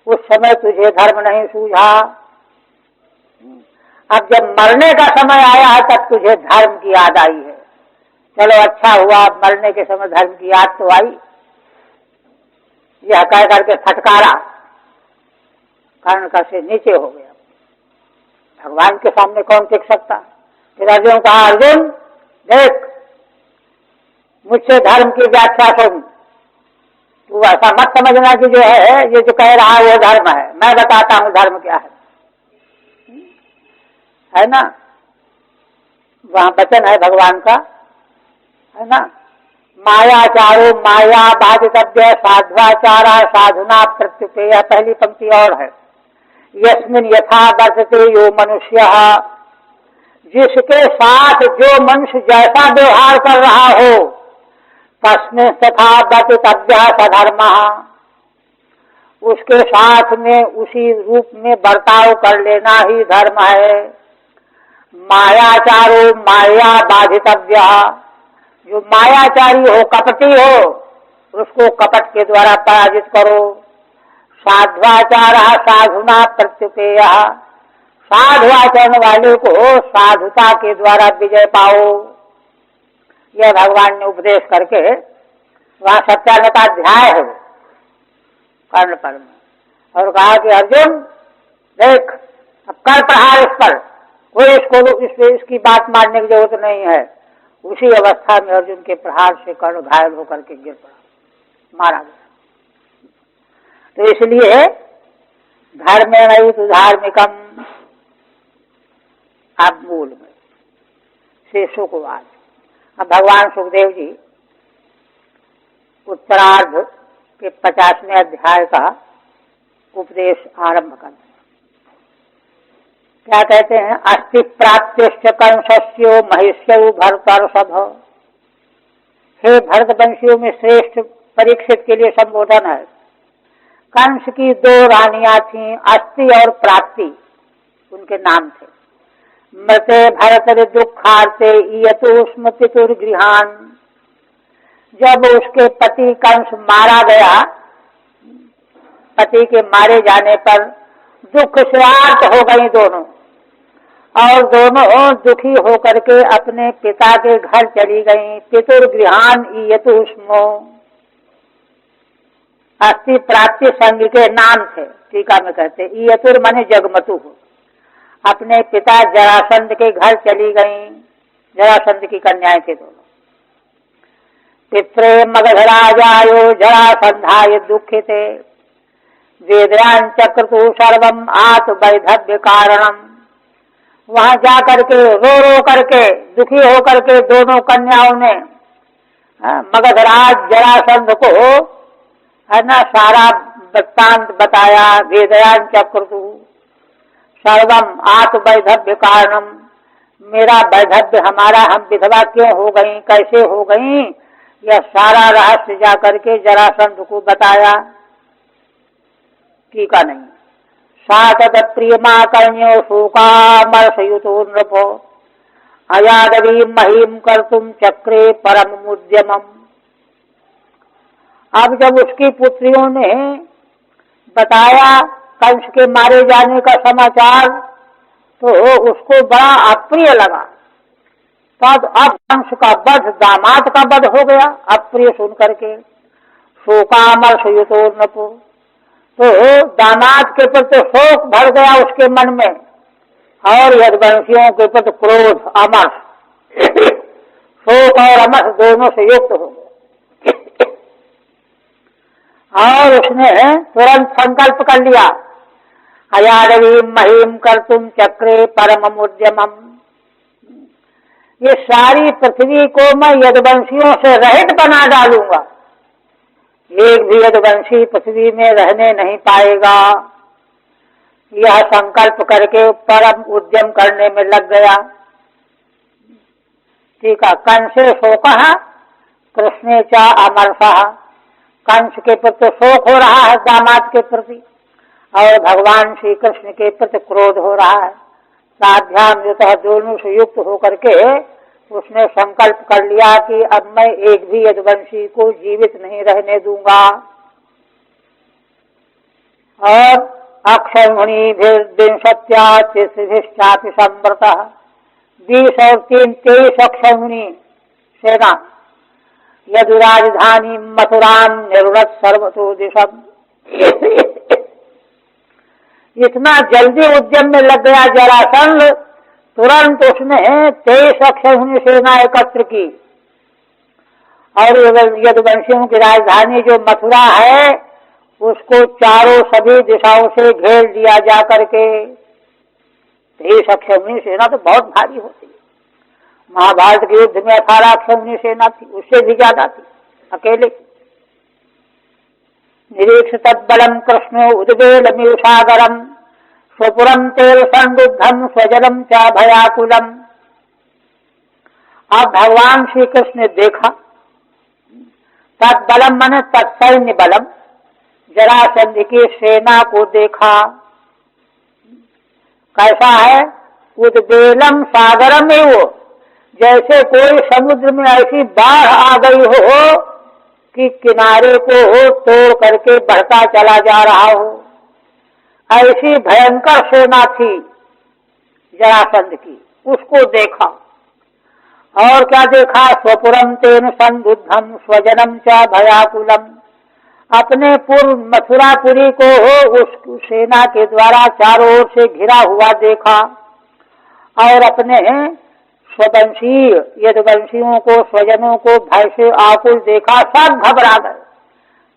उस समय तुझे धर्म नहीं सूझा। अब जब मरने का समय आया है तब तुझे धर्म की याद आई है। चलो अच्छा हुआ, मरने के समय धर्म की याद तो आई। यह कह करके फटकारा, कर्णका से नीचे हो गया। भगवान के सामने कौन टिक सकता। फिर अर्जुन कहा, अर्जुन देख, मुझसे धर्म की व्याख्या सुन। तू ऐसा मत समझना कि जो है ये जो कह रहा है वो धर्म है, मैं बताता हूं धर्म क्या है ना। वहां वचन है भगवान का, है ना, मायाचारो माया बाधितव्य साध्वाचारा साधुना प्रत्युपेय। पहली पंक्ति और है, यस्मिन यथा वर्तते यो मनुष्य, जिसके साथ जो मनुष्य जैसा व्यवहार कर रहा हो, तस्मिन् तथा वर्तितव्य सधर्म, उसके साथ में उसी रूप में बर्ताव कर लेना ही धर्म है। मायाचारो माया बाधितव्य, जो मायाचारी हो, कपटी हो, उसको कपट के द्वारा पराजित करो। साध्वाचार साधुना प्रत्युपेय, साधु आचरण वाले को साधुता के द्वारा विजय पाओ। यह भगवान ने उपदेश करके वहां सत्यानता अध्याय है कर्ण पर्व में, और कहा कि अर्जुन देख, अब कर प्रहार इस पर, कोई इसकी बात मानने की जरूरत नहीं है। उसी अवस्था में अर्जुन के प्रहार से कर्ण घायल होकर के गिर पड़ा, मारा गया। तो इसलिए धर्मेण तु धार्मिकम, आप मूल में से सुखवाद। अब भगवान सुखदेव जी उत्तरार्ध के 50वें अध्याय का उपदेश आरंभ करते हैं। क्या कहते हैं, अस्ति प्राप्तिश्च कंसस्यो महिष्यौ भरतर्षभ। हे भरतवंशियों में श्रेष्ठ परीक्षित के लिए संबोधन है। कंस की 2 रानियां थीं, अस्ति और प्राप्ति उनके नाम थे। मृते भरत दुखार्ते इयतु स्मृतिर्गृहान, जब उसके पति कंस मारा गया, पति के मारे जाने पर दुख से आर्त हो गई दोनों, और दोनों दुखी होकर के अपने पिता के घर चली गईं। पितुर्गृहान इयतु स्मो, अस्ति प्राप्ति संघ के नाम थे। टीका में कहते इयतुर माने जगमतु, अपने पिता जरासंध के घर चली गईं। जरासंध की कन्याएं थे दोनों। पित्रे मगधराजायो जरासंधाय दुखिते, वेदयान चक्रतु सर्वम आत वैधव्य कारणम। वहां जाकर के रो करके दुखी होकर के दोनों कन्याओं ने मगधराज जरासंध को, है ना, सारा वृत्तांत बताया। वेदयान चक्रतु सर्वम आत वैधव्य कारणम, मेरा वैधव्य, हमारा, हम विधवा क्यों हो गई, कैसे हो गई, यह सारा रहस्य जाकर के जरासंध को बताया। टीका नहीं, सातद प्रियमा कर्ण्यो शोकामर्षयुतो नृपो, अयादवी महीम कर्तुम चक्रे परम मुद्यमम। अब जब उसकी पुत्रियों ने बताया कंस के मारे जाने का समाचार, तो उसको बड़ा अप्रिय लगा। तब अब कंस का वध, दामाद का वध हो गया, अप्रिय सुन करके। शोकामर्षयुतो नृपो, तो दामाद के प्रति शोक भर गया उसके मन में, और यदुवंशियों के प्रति क्रोध, अमर्ष, शोक और अमर्ष दोनों से युक्त हो गया। और उसने तुरंत संकल्प कर लिया, अयादवी महीम कर्तुम चक्रे परम उद्यमम, ये सारी पृथ्वी को मैं यदुवंशियों से रहित बना डालूंगा, एक भी यदुवंशी पृथ्वी में रहने नहीं पाएगा। यह संकल्प करके परम उद्यम करने में लग गया। ठीक है, कंसे शोकः कृष्णे च अमर्षः, कंस के प्रति शोक हो रहा है दामाद के प्रति, और भगवान श्री कृष्ण के प्रति क्रोध हो रहा है। साध्यान्वितः दोनों से युक्त होकर के उसने संकल्प कर लिया कि अब मैं एक भी यदुवंशी को जीवित नहीं रहने दूंगा। और अक्षौहिणीभिर्विंशत्याचिभिश्चापि संवृतः 20 और 3 23 अक्षौहिणी सेना यदुराजधानी मथुरां निरुणत सर्वतो दिशम। इतना जल्दी उद्यम में लग गया जरासंध, तुरंत उसने 23 अक्षौहिणी सेना एकत्र की और यदुवंशियों की राजधानी जो मथुरा है उसको चारों सभी दिशाओं से घेर दिया जा करके। 23 अक्षौहिणी सेना तो बहुत भारी होती है। महाभारत के युद्ध में 18 अक्षौहिणी सेना थी, उससे भी ज्यादा थी अकेले। निरीक्ष तद्बलम कृष्णो उद्वेलमीषागरम स्वपुरम तेल संदुग्धम स्वजलम च भयाकुलम। अब भगवान श्री कृष्ण ने देखा, तद्बलम माने तत्सैन्य बलम, जरासंध की सेना को देखा। कैसा है? उद्वेलम सागरम है वो, जैसे कोई समुद्र में ऐसी बाढ़ आ गई हो कि किनारे को तोड़ करके बढ़ता चला जा रहा हो, ऐसी भयंकर सेना थी जरासंध की। उसको देखा और क्या देखा? स्वपुरम तेन संदुद्धम स्वजनम च भयाकुलम। अपने पूर्व मथुरापुरी को उस सेना के द्वारा चारों ओर से घिरा हुआ देखा और अपने स्ववंशीय यदुवंशियों को, स्वजनों को भय से आकुल देखा। सब घबरा गए,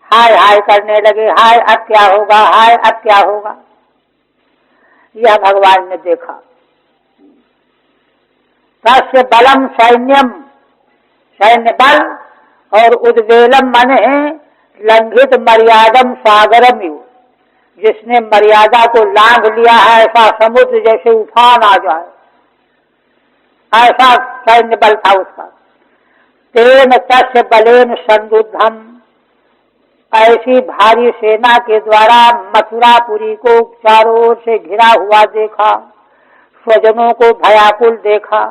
हाय हाय करने लगे, हाय अब क्या होगा, हाय अब क्या होगा। यह भगवान ने देखा। तस्य बलम सैन्यम, सैन्य बल, और उद्वेलम माने लंघित मर्यादम सागरम, जिसने मर्यादा को लांघ लिया है, ऐसा समुद्र जैसे उफान आ जाए, ऐसा सैन्य बल था उसका। तेन तस्य बलेन संदुद्धम, ऐसी भारी सेना के द्वारा मथुरापुरी को चारों ओर से घिरा हुआ देखा, स्वजनों को भयाकुल देखा।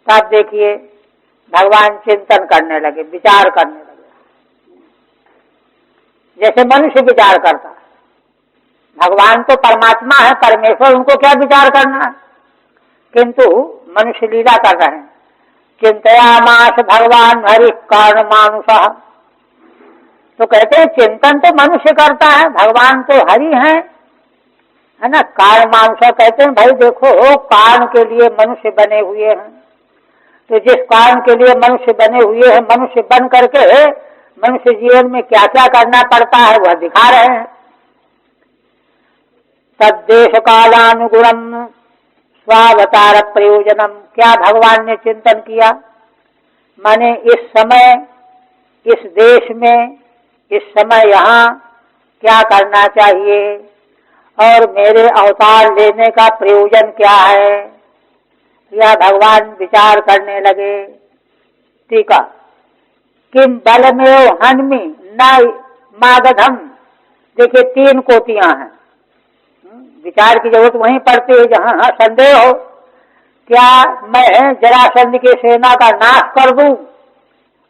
तब देखिए भगवान चिंतन करने लगे, विचार करने लगे, जैसे मनुष्य विचार करता है। भगवान तो परमात्मा है, परमेश्वर, उनको क्या विचार करना है, किंतु मनुष्य लीला कर रहे हैं। चिंतयामास भगवान हरि कारण मानुषः, तो कहते हैं चिंतन तो मनुष्य करता है, भगवान तो हरि है ना। कारण मानुषः कहते हैं भाई देखो, कारण के लिए मनुष्य बने हुए हैं, तो जिस कारण के लिए मनुष्य बने हुए हैं, मनुष्य बन करके मनुष्य जीवन में क्या क्या करना पड़ता है वह दिखा रहे हैं। तद्देश कालानुगुणम स्वावतार प्रयोजनम, क्या भगवान ने चिंतन किया, माने इस समय, इस देश में, इस समय यहाँ क्या करना चाहिए और मेरे अवतार लेने का प्रयोजन क्या है, यह भगवान विचार करने लगे। टीका, किम बलमेव हन्मि न मागधम। देखिए 3 कोटियां हैं, विचार की जरूरत वहीं पड़ती है जहां संदेह हो। क्या मैं जरासंध की सेना का नाश कर दूं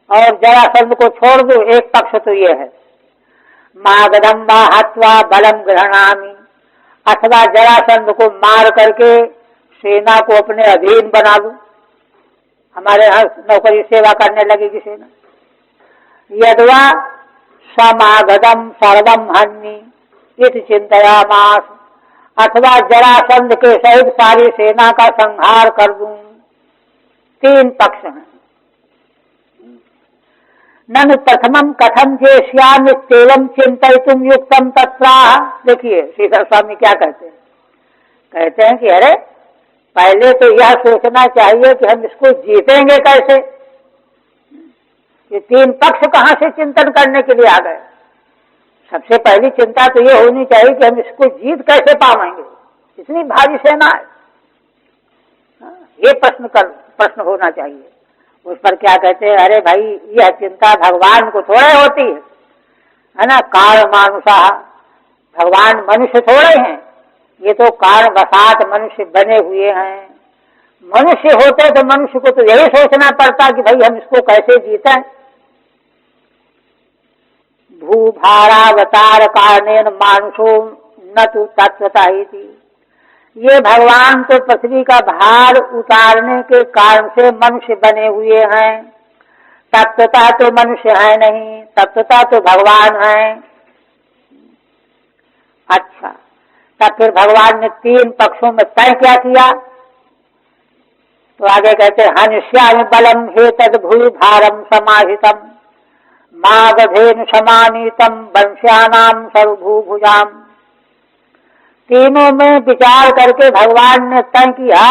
और जरासंध को छोड़ दूं? एक पक्ष तो ये है, मागधम वा हत्वा बलम गृह्णामि, अथवा जरासंध को मार करके सेना को अपने अधीन बना लूं, हमारे यहाँ नौकरी सेवा करने लगेगी सेना। यद्वा समागधम सर्वम हन्मि इति चिंतयामास, अथवा जरासंध के सहित सारी सेना का संहार कर दूं। 3 पक्ष हैं। ननु प्रथमम कथम जेष्यामि इत्येवं चिंतयितुम युक्तम तत्राह। देखिए श्रीधर स्वामी क्या कहते हैं, कहते हैं कि अरे पहले तो यह सोचना चाहिए कि हम इसको जीतेंगे कैसे। ये 3 पक्ष कहाँ से चिंतन करने के लिए आ गए? सबसे पहली चिंता तो ये होनी चाहिए कि हम इसको जीत कैसे पाएंगे, इतनी भारी सेना है। ये प्रश्न होना चाहिए। उस पर क्या कहते हैं, अरे भाई यह चिंता भगवान को थोड़े होती है ना। काल मानुषा, भगवान मनुष्य थोड़े हैं, ये तो कारणवशात मनुष्य बने हुए हैं। मनुष्य होते तो मनुष्य को तो यही सोचना पड़ता कि भाई हम इसको कैसे जीते। भूभारावतार कारणेन मानुषो न तो तत्वता ही थी। ये भगवान तो पृथ्वी का भार उतारने के कारण से मनुष्य बने हुए हैं। तत्वता तो मनुष्य है नहीं, तत्वता तो भगवान है। अच्छा, तब फिर भगवान ने 3 पक्षों में तय क्या किया? तो आगे कहते हैं हनिष्यामि बलम हेतद भूरि भारम समाहितम मागधेनु समानीतम वंश्यानाम सर्वभूभुजाम। तीनों में विचार करके भगवान ने तय किया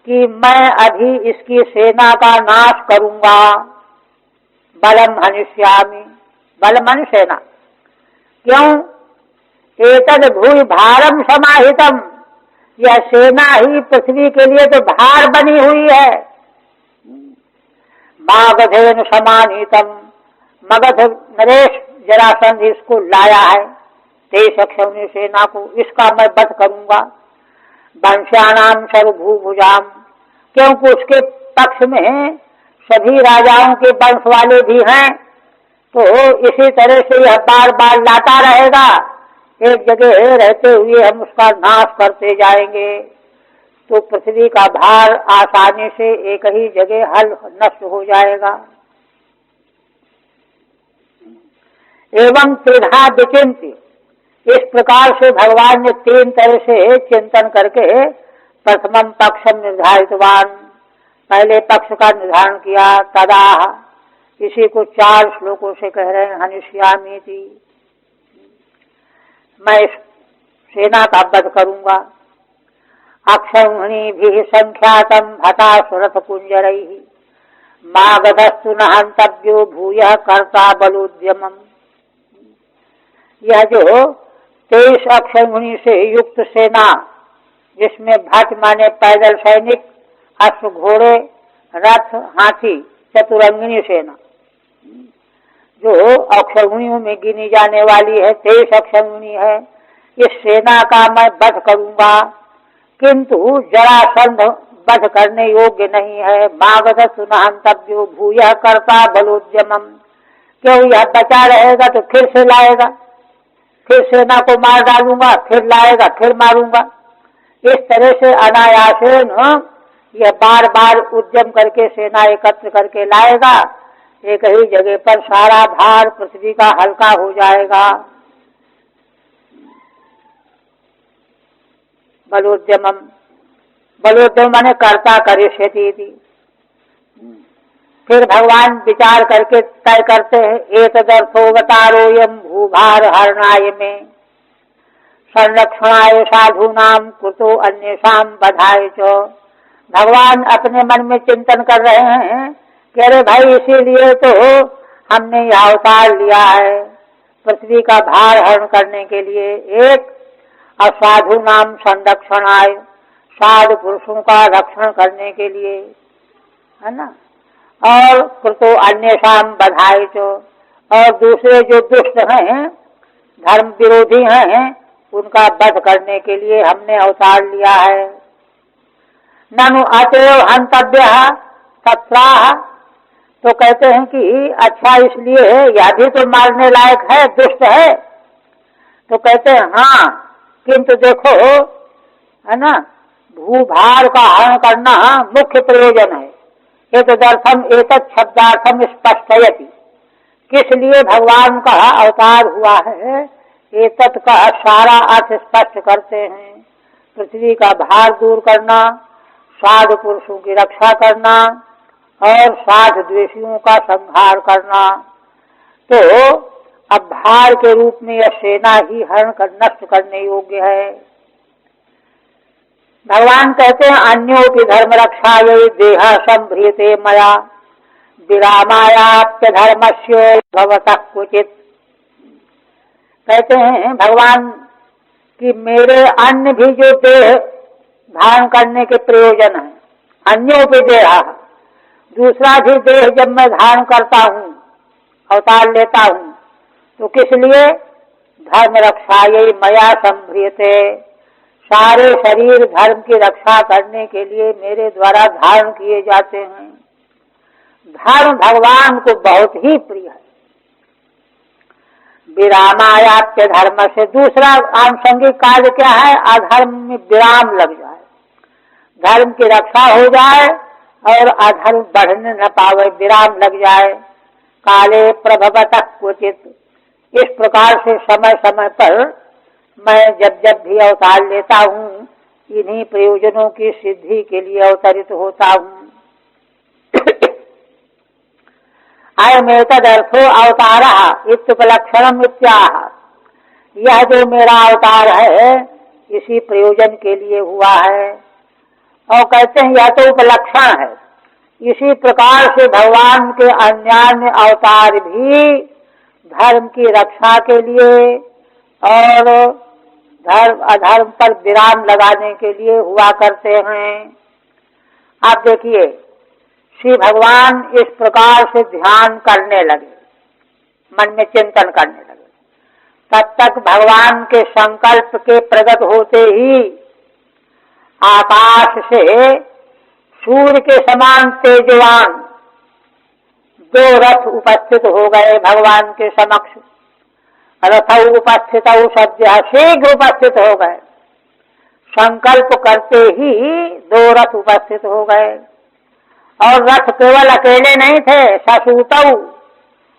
कि मैं अभी इसकी सेना का नाश करूंगा। बलम हनिष्यामि, बल मन सेना। क्यों? एतद भूरि भारम समाहितम, यह सेना ही पृथ्वी के लिए तो भार बनी हुई है। मागधेनु समानीतम, मगध नरेश जरासंध इसको लाया है, 23 अक्षौहिणी सेना को, इसका मैं वध करूंगा। वंश्यानाम सर्वभूभुजाम, क्योंकि उसके पक्ष में सभी राजाओं के वंश वाले भी हैं, तो इसी तरह से यह बार बार लाता रहेगा। एक जगह रहते हुए हम उसका नाश करते जाएंगे, तो पृथ्वी का भार आसानी से एक ही जगह हल नष्ट हो जाएगा। एवं त्रिधा विचिंत्य, इस प्रकार से भगवान ने 3 तरह से चिंतन करके प्रथमम पक्षम निर्धारितवान, पहले पक्ष का निर्धारण किया। तदा, इसी को 4 श्लोकों से कह रहे हैं हनिष्यामि थी, मैं इस सेना का वध करूंगा। अक्षौहिणी भी संख्यातम हतासुरथ कुंजरैहि मागधस्तु न हंतव्यो भूयः कर्ता बलोद्यमम्। यह जो 23 अक्षौहिणी से युक्त सेना, जिसमें भट माने पैदल सैनिक, अश्व घोड़े, रथ, हाथी, चतुरंगिनी सेना, जो अक्षौहिणियों में गिनी जाने वाली है, 23 अक्षौहिणी है, इस सेना का मैं वध करूंगा। किंतु जरासंध वध करने योग्य नहीं है। मागधस्तु न हंतव्यो भूयः कर्ता बलोद्यमम्, क्यों? यह बचा रहेगा तो फिर से लाएगा, फिर सेना को मार डालूंगा, फिर लाएगा, फिर मारूंगा। इस तरह से अनायासेन यह बार बार उद्यम करके सेना एकत्र करके लाएगा, एक ही जगह पर सारा भार पृथ्वी का हल्का हो जाएगा। बलोद्यमम, बलोद्यम माने कर्ता करिष्यति थी। फिर भगवान विचार करके तय करते हैं एतदर्थोवतारोयम भूभार हरणाय में संरक्षणाय साधूनाम कुतो अन्येषाम बधाय च। भगवान अपने मन में चिंतन कर रहे हैं कि अरे भाई, इसीलिए तो हमने यह अवतार लिया है, पृथ्वी का भार हरण करने के लिए। एक, असाधु नाम संरक्षणाय, साधु पुरुषों का रक्षण करने के लिए, है ना। और कृतो अन्येषाम बधाई चो, और दूसरे जो दुष्ट हैं, धर्म विरोधी हैं, उनका वध करने के लिए हमने अवतार लिया है। ननु अतएव हंतव्यः तत्राह, तो कहते हैं कि अच्छा इसलिए यह भी तो मारने लायक है, दुष्ट है। तो कहते हैं हाँ, किंतु देखो, है ना, भूभार का हरण करना मुख्य प्रयोजन है। एतदर्थम एतत् शब्दार्थम स्पष्टयति, किस लिए भगवान का अवतार हुआ है, एतत् का सारा अर्थ स्पष्ट करते हैं। पृथ्वी का भार दूर करना, साधु पुरुषों की रक्षा करना और साधु द्वेषियों का संहार करना। तो अब भार के रूप में यह सेना ही हरण कर नष्ट करने योग्य है। भगवान कहते हैं अन्योपि धर्म रक्षायै देह संभ्रियते मया विरामायाप्य धर्मस्य भवतः क्वचित्। कहते हैं भगवान कि मेरे अन्य भी जो देह धारण करने के प्रयोजन है, अन्योपि देह, दूसरा भी देह जब मैं धारण करता हूँ, अवतार लेता हूँ, तो किस लिए? धर्म रक्षायै मया संभ्रियते, सारे शरीर धर्म की रक्षा करने के लिए मेरे द्वारा धारण किए जाते हैं। धर्म भगवान को बहुत ही प्रिय है। विरामायाप्य धर्म से दूसरा आनुषंगिक कार्य क्या है? अधर्म में विराम लग जाए, धर्म की रक्षा हो जाए और अधर्म बढ़ने न पावे, विराम लग जाए। काले प्रभवतः क्वचित, इस प्रकार से समय समय पर मैं जब जब भी अवतार लेता हूँ इन्हीं प्रयोजनों की सिद्धि के लिए अवतरित होता हूँ। अयमेतदर्थो अवतारः इत्युपलक्षणम् इत्याह, यह जो मेरा अवतार है इसी प्रयोजन के लिए हुआ है। और कहते हैं यह तो उपलक्षण है। इसी प्रकार से भगवान के अन्यान्य अवतार भी धर्म की रक्षा के लिए और धर्म अधर्म पर विराम लगाने के लिए हुआ करते हैं। आप देखिए, श्री भगवान इस प्रकार से ध्यान करने लगे, मन में चिंतन करने लगे, तब तक भगवान के संकल्प के प्रकट होते ही आकाश से सूर्य के समान तेजवान दो रथ उपस्थित हो गए भगवान के समक्ष। रथौ उपस्थित सद्यः, शीघ्र उपस्थित हो गए। संकल्प करते ही दो रथ उपस्थित हो गए। और रथ केवल अकेले नहीं थे, ससूतौ,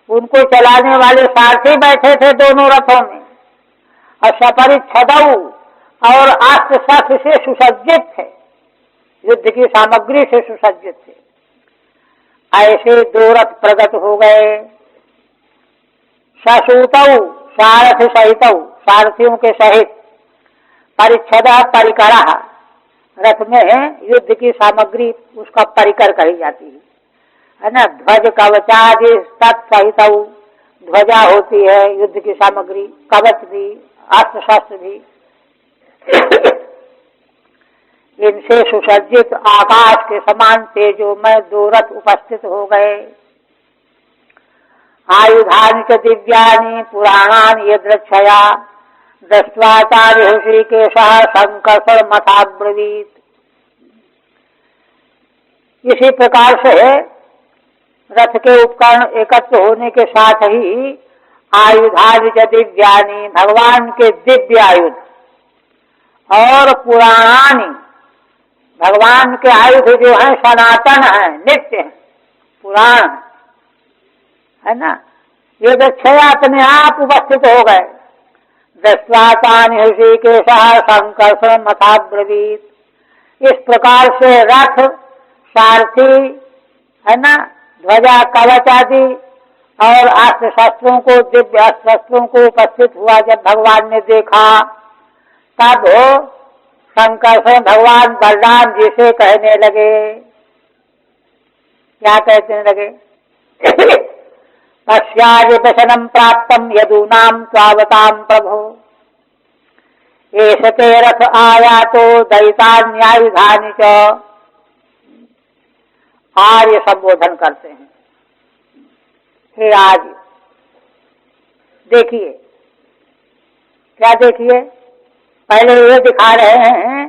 उनको चलाने वाले सारथी बैठे थे दोनों रथों में। और सपरिच्छदौ, और अस्त्र शस्त्र से सुसज्जित थे, युद्ध की सामग्री से सुसज्जित थे। ऐसे दो रथ प्रकट हो गए। ससूतौ, सारथ सहितौ, सारथियों के सहित। परिच्छदः परिकरः, रथ में युद्ध की सामग्री उसका परिकर कही जाती है ना। ध्वज कवचादि तत्सहितौ, ध्वजा होती है युद्ध की सामग्री, कवच भी, अस्त्र शस्त्र भी। इनसे सुसज्जित आकाश के समान तेजोमय दो रथ उपस्थित हो गए। आयुधानि च दिव्यानि पुराणानि यदृच्छया, दृष्ट्वाचार्य ऋषिकेशः संकर्षण मथाब्रवीत। इसी प्रकार से रथ के उपकरण एकत्र होने के साथ ही आयुधानि च दिव्यानि, भगवान के दिव्य आयुध, और पुराणानि, भगवान के आयुध जो है सनातन है, नित्य है, पुराण है ना, ये दक्षया अपने आप उपस्थित हो गए। दृष्ट्वाचार्य ऋषिकेशः संकर्षण मथाब्रवीत। इस प्रकार से रथ, सारथी है ना, ध्वजा कवच आदि और अस्त्र शस्त्रों को, दिव्य अस्त्र शस्त्रों को उपस्थित हुआ जब भगवान ने देखा, तब संकर्षण भगवान बलराम जी से कहने लगे। क्या कहने लगे? पश्यादि दशनम प्राप्तम यदूनाम स्वावताम प्रभो, एष ते रथ आयातो दैतान्यायुधानि च। आर्य संबोधन करते हैं। हे आर्य, देखिए, क्या देखिए? पहले ये दिखा रहे हैं,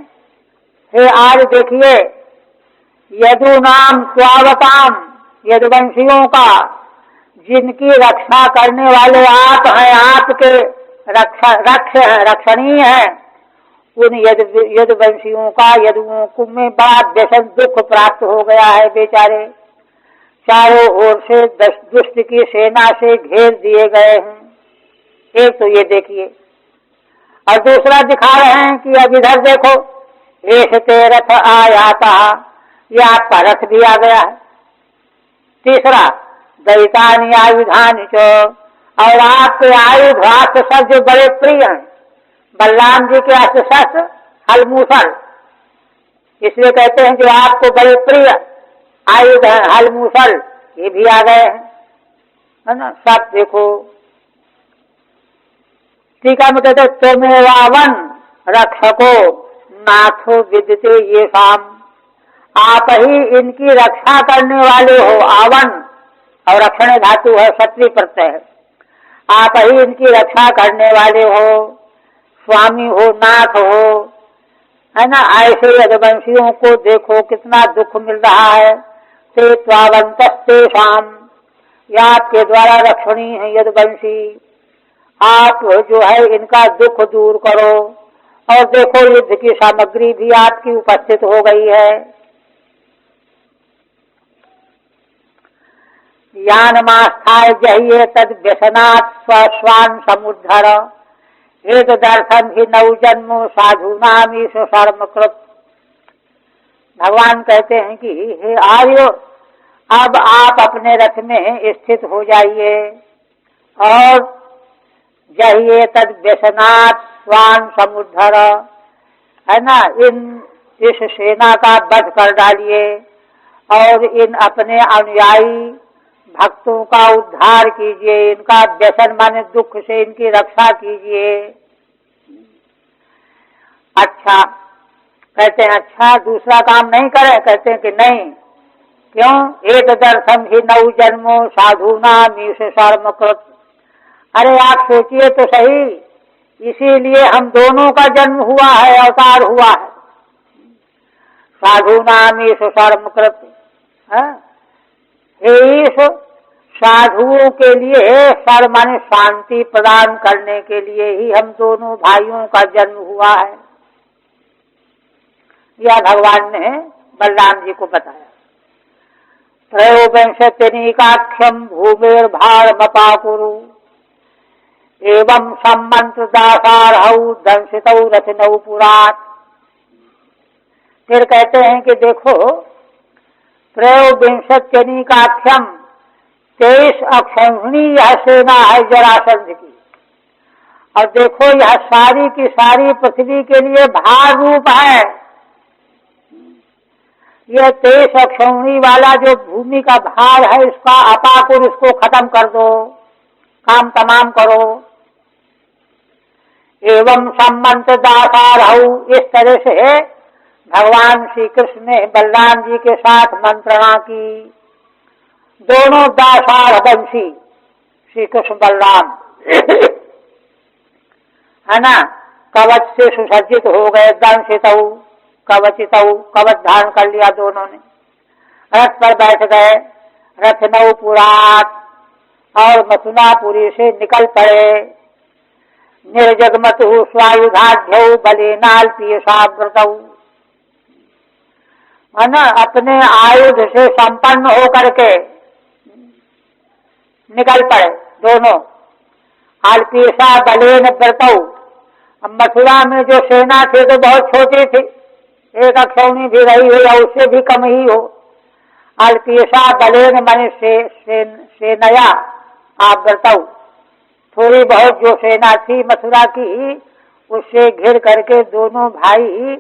हे आर्य देखिए, यदूनाम स्वावताम, यदुवंशियों का, जिनकी रक्षा करने वाले आप हैं, आपके रक्षणीय हैं, उन यदुवंशियों का, यदुओं को में बड़ा व्यसन दुख प्राप्त हो गया है बेचारे। चारों ओर से दुष्ट की सेना से घेर दिए गए हैं। एक तो ये देखिए, और दूसरा दिखा रहे हैं कि अब इधर देखो, एष ते रथ आयाता, ये आपका रथ भी आ गया है। तीसरा, दैतानि आयुधानि च, और आपके आयुध अस्त्र शस्त्र जो बड़े प्रिय हैं, बलराम जी के अस्त्र शस्त्र हलमूसल, इसलिए कहते हैं जो आपको बड़े प्रिय आयुध है हलमूसल, ये भी आ गए हैं, है ना। सब देखो, टीका में कहते त्वमेवावन रक्षको नाथो विद्यते ये शाम, आप ही इनकी रक्षा करने वाले हो। आवन और रक्षण धातु है, क्षत्रिय प्रत्यय है। आप ही इनकी रक्षा करने वाले हो, स्वामी हो, नाथ हो, है ना। ऐसे यदुवंशियों को देखो कितना दुख मिल रहा है। ते त्वावंतस्ते शाम, या आपके द्वारा रक्षणीय है यदुवंशी, आप जो है इनका दुख दूर करो। और देखो युद्ध की सामग्री भी आपकी उपस्थित हो गई है। यानमास्थाय जहिये तद व्यसनात् स्वस्वान समुद्धर, एक दर्शन ही नौ जन्मो साधु नामीश शर्मकृत। भगवान कहते हैं कि हे आर्यो, अब आप अपने रथ में स्थित हो जाइए और जहिये तद व्यसनात् स्वान समुद्धर, है ना, इस सेना का वध कर डालिए और इन अपने अनुयायी भक्तों का उद्धार कीजिए। इनका व्यसन माने दुख से इनकी रक्षा कीजिए। अच्छा, कहते हैं अच्छा दूसरा काम नहीं करें? कहते हैं कि नहीं। क्यों? एक दर्शन ही नौ जन्मों साधु नाम ईश शर्मकृत। अरे आप सोचिए तो सही, इसीलिए हम दोनों का जन्म हुआ है, अवतार हुआ है। साधु नाम ईश शर्मकृत, ईश साधुओं के लिए, सर माने शांति प्रदान करने के लिए ही हम दोनों भाइयों का जन्म हुआ है। यह भगवान ने बलराम जी को बताया। त्रयोविंशतिनीकाख्यम भूमेर भार मपाकुरु, एवं सम्मंत्र दासारहु दंशितौ रथिनौ पुरात। फिर कहते हैं कि देखो, त्रयोविंशतिनीकाख्यम 23 अक्षौहिणी यह सेना है जरासंध की। और देखो यह सारी की सारी पृथ्वी के लिए भार रूप है। यह 23 अक्षौहिणी वाला जो भूमि का भार है, इसका अपाकुर, इसको खत्म कर दो, काम तमाम करो। एवं सम्मंत्र दासारहु, इस तरह से भगवान श्री कृष्ण ने बलराम जी के साथ मंत्रणा की। दोनों दासार वंशी श्री कृष्ण बलराम है ना, कवच से सुसज्जित हो गए। दंशितौ कवचितौ, कवच धारण कर लिया दोनों ने। रथ पर बैठ गए। रथनौ पुरात, और मथुनापुरी से निकल पड़े। निर्जगमतु स्वायुधाढ्यौ बलेनाल्पीयसाव्रतौ, है ना, अपने आयुध से संपन्न होकर के निकल पड़े दोनों। अल्पीसा बलेन व्रतौ, मथुरा में जो सेना थी तो बहुत छोटी थी, एक अक्षौहिणी भी रही हो या उससे भी कम ही हो। अल्पीसा बलेन माने सेनया आवृतौ, थोड़ी बहुत जो सेना थी मथुरा की, उससे घिर करके दोनों भाई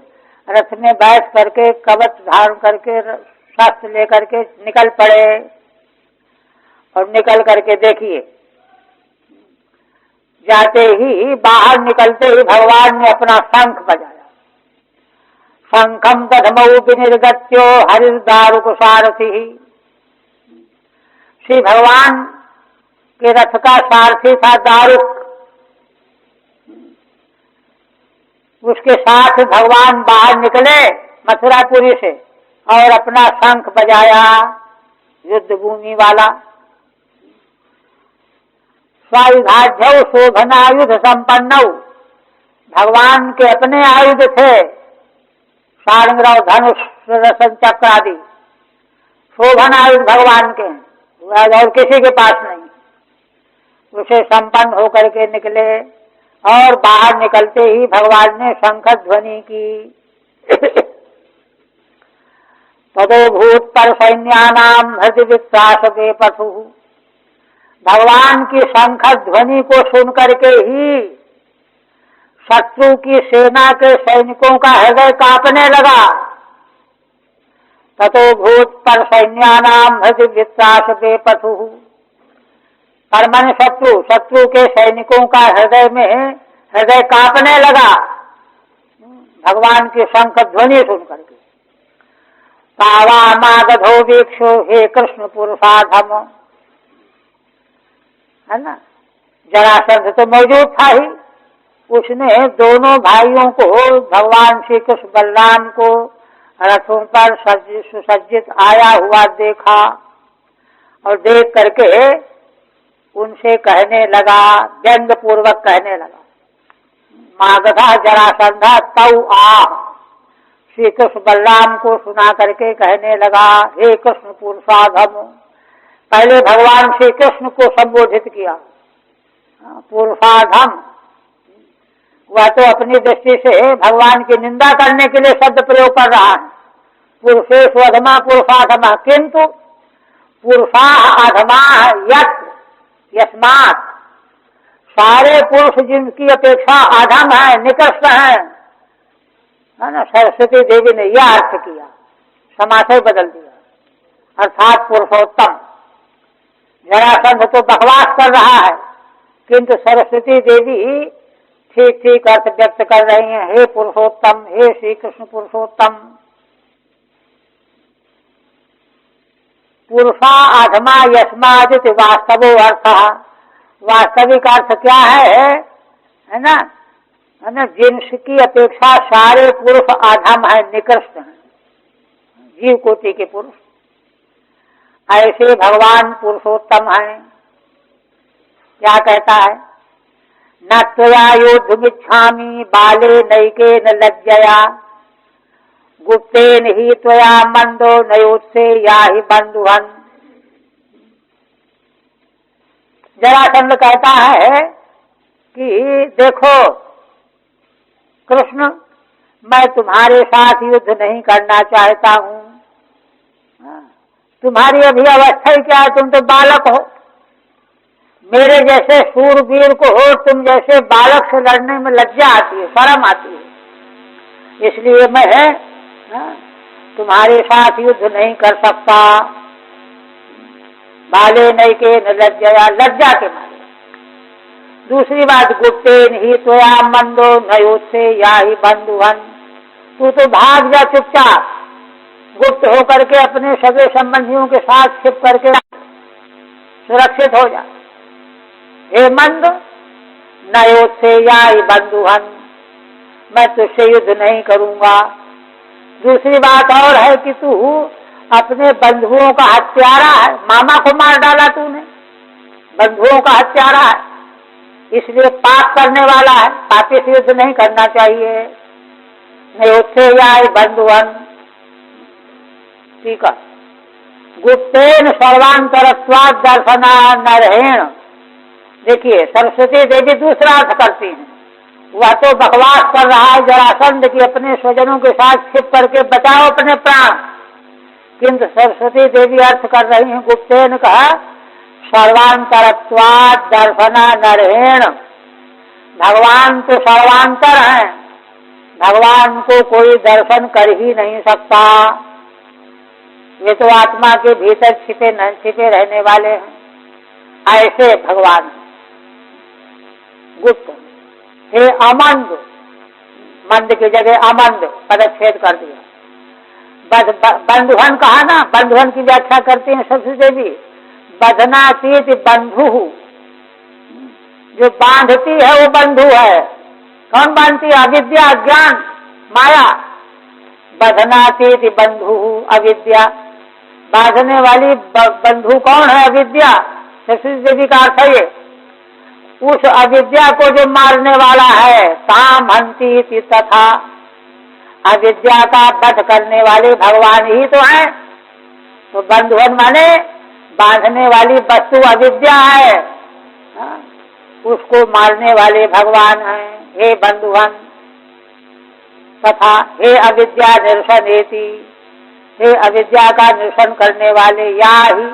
रथ में बैठ करके कवच धारण करके शस्त्र लेकर के निकल पड़े। और निकल करके देखिए, जाते ही बाहर निकलते ही भगवान ने अपना शंख बजाया। शंखम दधमौ विनिर्गत्यो हरिदारुक सारथी। श्री भगवान के रथ का सारथी था दारुक, उसके साथ भगवान बाहर निकले मथुरापुरी से और अपना शंख बजाया, युद्ध भूमि वाला। स्वायुधाढ्यौ शोभनायुध संपन्नौ, भगवान के अपने आयुध थे, सारंग धनुष सुदर्शन चक्र आदि शोभन आयुध भगवान के, और किसी के पास नहीं। उसे संपन्न होकर के निकले और बाहर निकलते ही भगवान ने शंख ध्वनि की। तदो भूत पर सैन्यानाम हृदय वित्रास बेपथु, भगवान की शंख ध्वनि को सुन करके ही शत्रु की सेना के सैनिकों का हृदय कांपने लगा। ततो भूत पर सैन्यानाम हृदय वित्रास बेपथु, परमन शत्रु के सैनिकों का हृदय कांपने लगा भगवान की शंख ध्वनि सुन करके। तावा मागधो वीक्षो हे कृष्ण पुरुषाधम, है ना, जरासंध तो मौजूद था ही। उसने दोनों भाइयों को, भगवान श्री कृष्ण बलराम को रथों पर सुसज्जित आया हुआ देखा और देख करके उनसे कहने लगा, व्यंग पूर्वक कहने लगा, मागधा जरासंधा तौ आह। श्री कृष्ण बलराम को सुना करके कहने लगा, हे कृष्ण पुरुषाधम। पहले भगवान श्री कृष्ण को संबोधित किया, पुरुषाधम। वह तो अपनी दृष्टि से भगवान की निंदा करने के लिए शब्द प्रयोग कर रहा है, पुरुषेषु अधमा पुरुषाधमा, किंतु पुरुषाः अधमा यस्मात्, सारे पुरुष जिनकी अपेक्षा अधम है, निकृष्ट है ना। सरस्वती देवी ने यह अर्थ किया, समाशय बदल दिया, अर्थात पुरुषोत्तम। जरासंध तो बकवास कर रहा है, किंतु सरस्वती देवी ठीक ठीक अर्थ व्यक्त कर रही हैं, हे पुरुषोत्तम, हे श्री कृष्ण पुरुषोत्तम। पुरुषा अधमा यस्मादित वास्तवो अर्थ, वास्तविक अर्थ क्या है ना, जिनकी अपेक्षा सारे पुरुष अधम है, निकृष्ट हैं, जीव कोटि के पुरुष, ऐसे भगवान पुरुषोत्तम हैं। क्या कहता है, न त्वया योद्धुमिच्छामि बाले नैके न लज्जया, गुप्तेन ही त्वया मंदो नयोत्से या ही बंधुहन। जरासंध कहता है कि देखो कृष्ण, मैं तुम्हारे साथ युद्ध नहीं करना चाहता हूँ। तुम्हारी अभी अवस्था ही क्या है, तुम तो बालक हो। मेरे जैसे शूरवीर को हो, तुम जैसे बालक से लड़ने में लज्जा आती है, शर्म आती है, इसलिए मैं तुम्हारे साथ युद्ध नहीं कर सकता। बाले नहीं के न लज्जया, लज्जा के मारे। दूसरी बात, गुप्तेन ही त्वया मंदो नयोत्से या ही बंधुहन, तू तो भाग जा चुपचाप, गुप्त होकर के अपने सगे संबंधियों के साथ छिप करके सुरक्षित हो जा। हे मंद, नयोत्से या ही बंधुहन, मैं तुझसे युद्ध नहीं करूंगा। दूसरी बात और है कि तू अपने बंधुओं का हत्यारा है, मामा को मार डाला तूने, बंधुओं का हत्यारा है, इसलिए पाप करने वाला है, पापी से युद्ध नहीं करना चाहिए। नयोत्से या ही बंधुहन, ठीक है। गुप्तेन सर्वांतरत्वाद दर्शना नरहेण, देखिए सरस्वती देवी दूसरा अर्थ करती हैं। वह तो बकवास कर रहा है जरासंध की अपने स्वजनों के साथ छिप करके बचाओ अपने प्राण, किंतु सरस्वती देवी अर्थ कर रही हैं गुप्तेन का, सर्वांतरत्वाद दर्शना नरहेण, भगवान तो सर्वांतर हैं, भगवान को कोई दर्शन कर ही नहीं सकता। ये तो आत्मा के भीतर छिपे रहने वाले हैं, ऐसे भगवान। गुप्त, हे अमंद, मंद की जगह अमंद पदच्छेद कर दिया। बंधुहन कहा ना, बंधुहन की व्याख्या करते हैं सरस्वती देवी, बधनातीत बंधु, जो बांधती है वो बंधु है। कौन बांधती है? अविद्या, अज्ञान, माया। बधनातीत बंधु अविद्या, बांधने वाली बंधु कौन है? अविद्या। सरस्वती देवी का अर्थ है ये, उस अविद्या को जो मारने वाला है, ताम हंती तथा, अविद्या का वध करने वाले भगवान ही तो है। तो बंधुहन माने बांधने वाली वस्तु अविद्या है, उसको मारने वाले भगवान हैं। हे बंधुहन, तथा हे अविद्या निरसनेति, हे अविद्या का निरसन करने वाले, या ही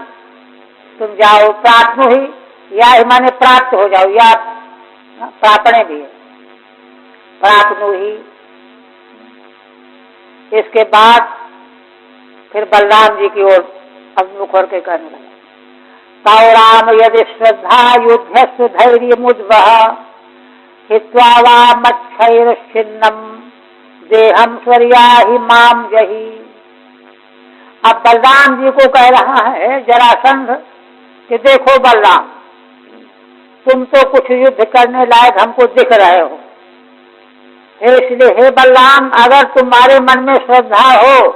तुम जाओ, प्राप्नु ही, या ही माने प्राप्त हो जाओ, या प्रापणे भी है, प्राप्नु ही। इसके बाद फिर बलराम जी की ओर अभिमुख होकर कहने लगा, ताओ राम यदि श्रद्धा युद्धस्तु धैर्य मुद्वह हित्वा वा मच्छैरश्चिन्नम देहम स्वर्या ही माम जही। अब बलराम जी को कह रहा है जरासंध कि देखो बलराम, तुम तो कुछ युद्ध करने लायक हमको दिख रहे हो, इसलिए हे बलराम, अगर तुम्हारे मन में श्रद्धा हो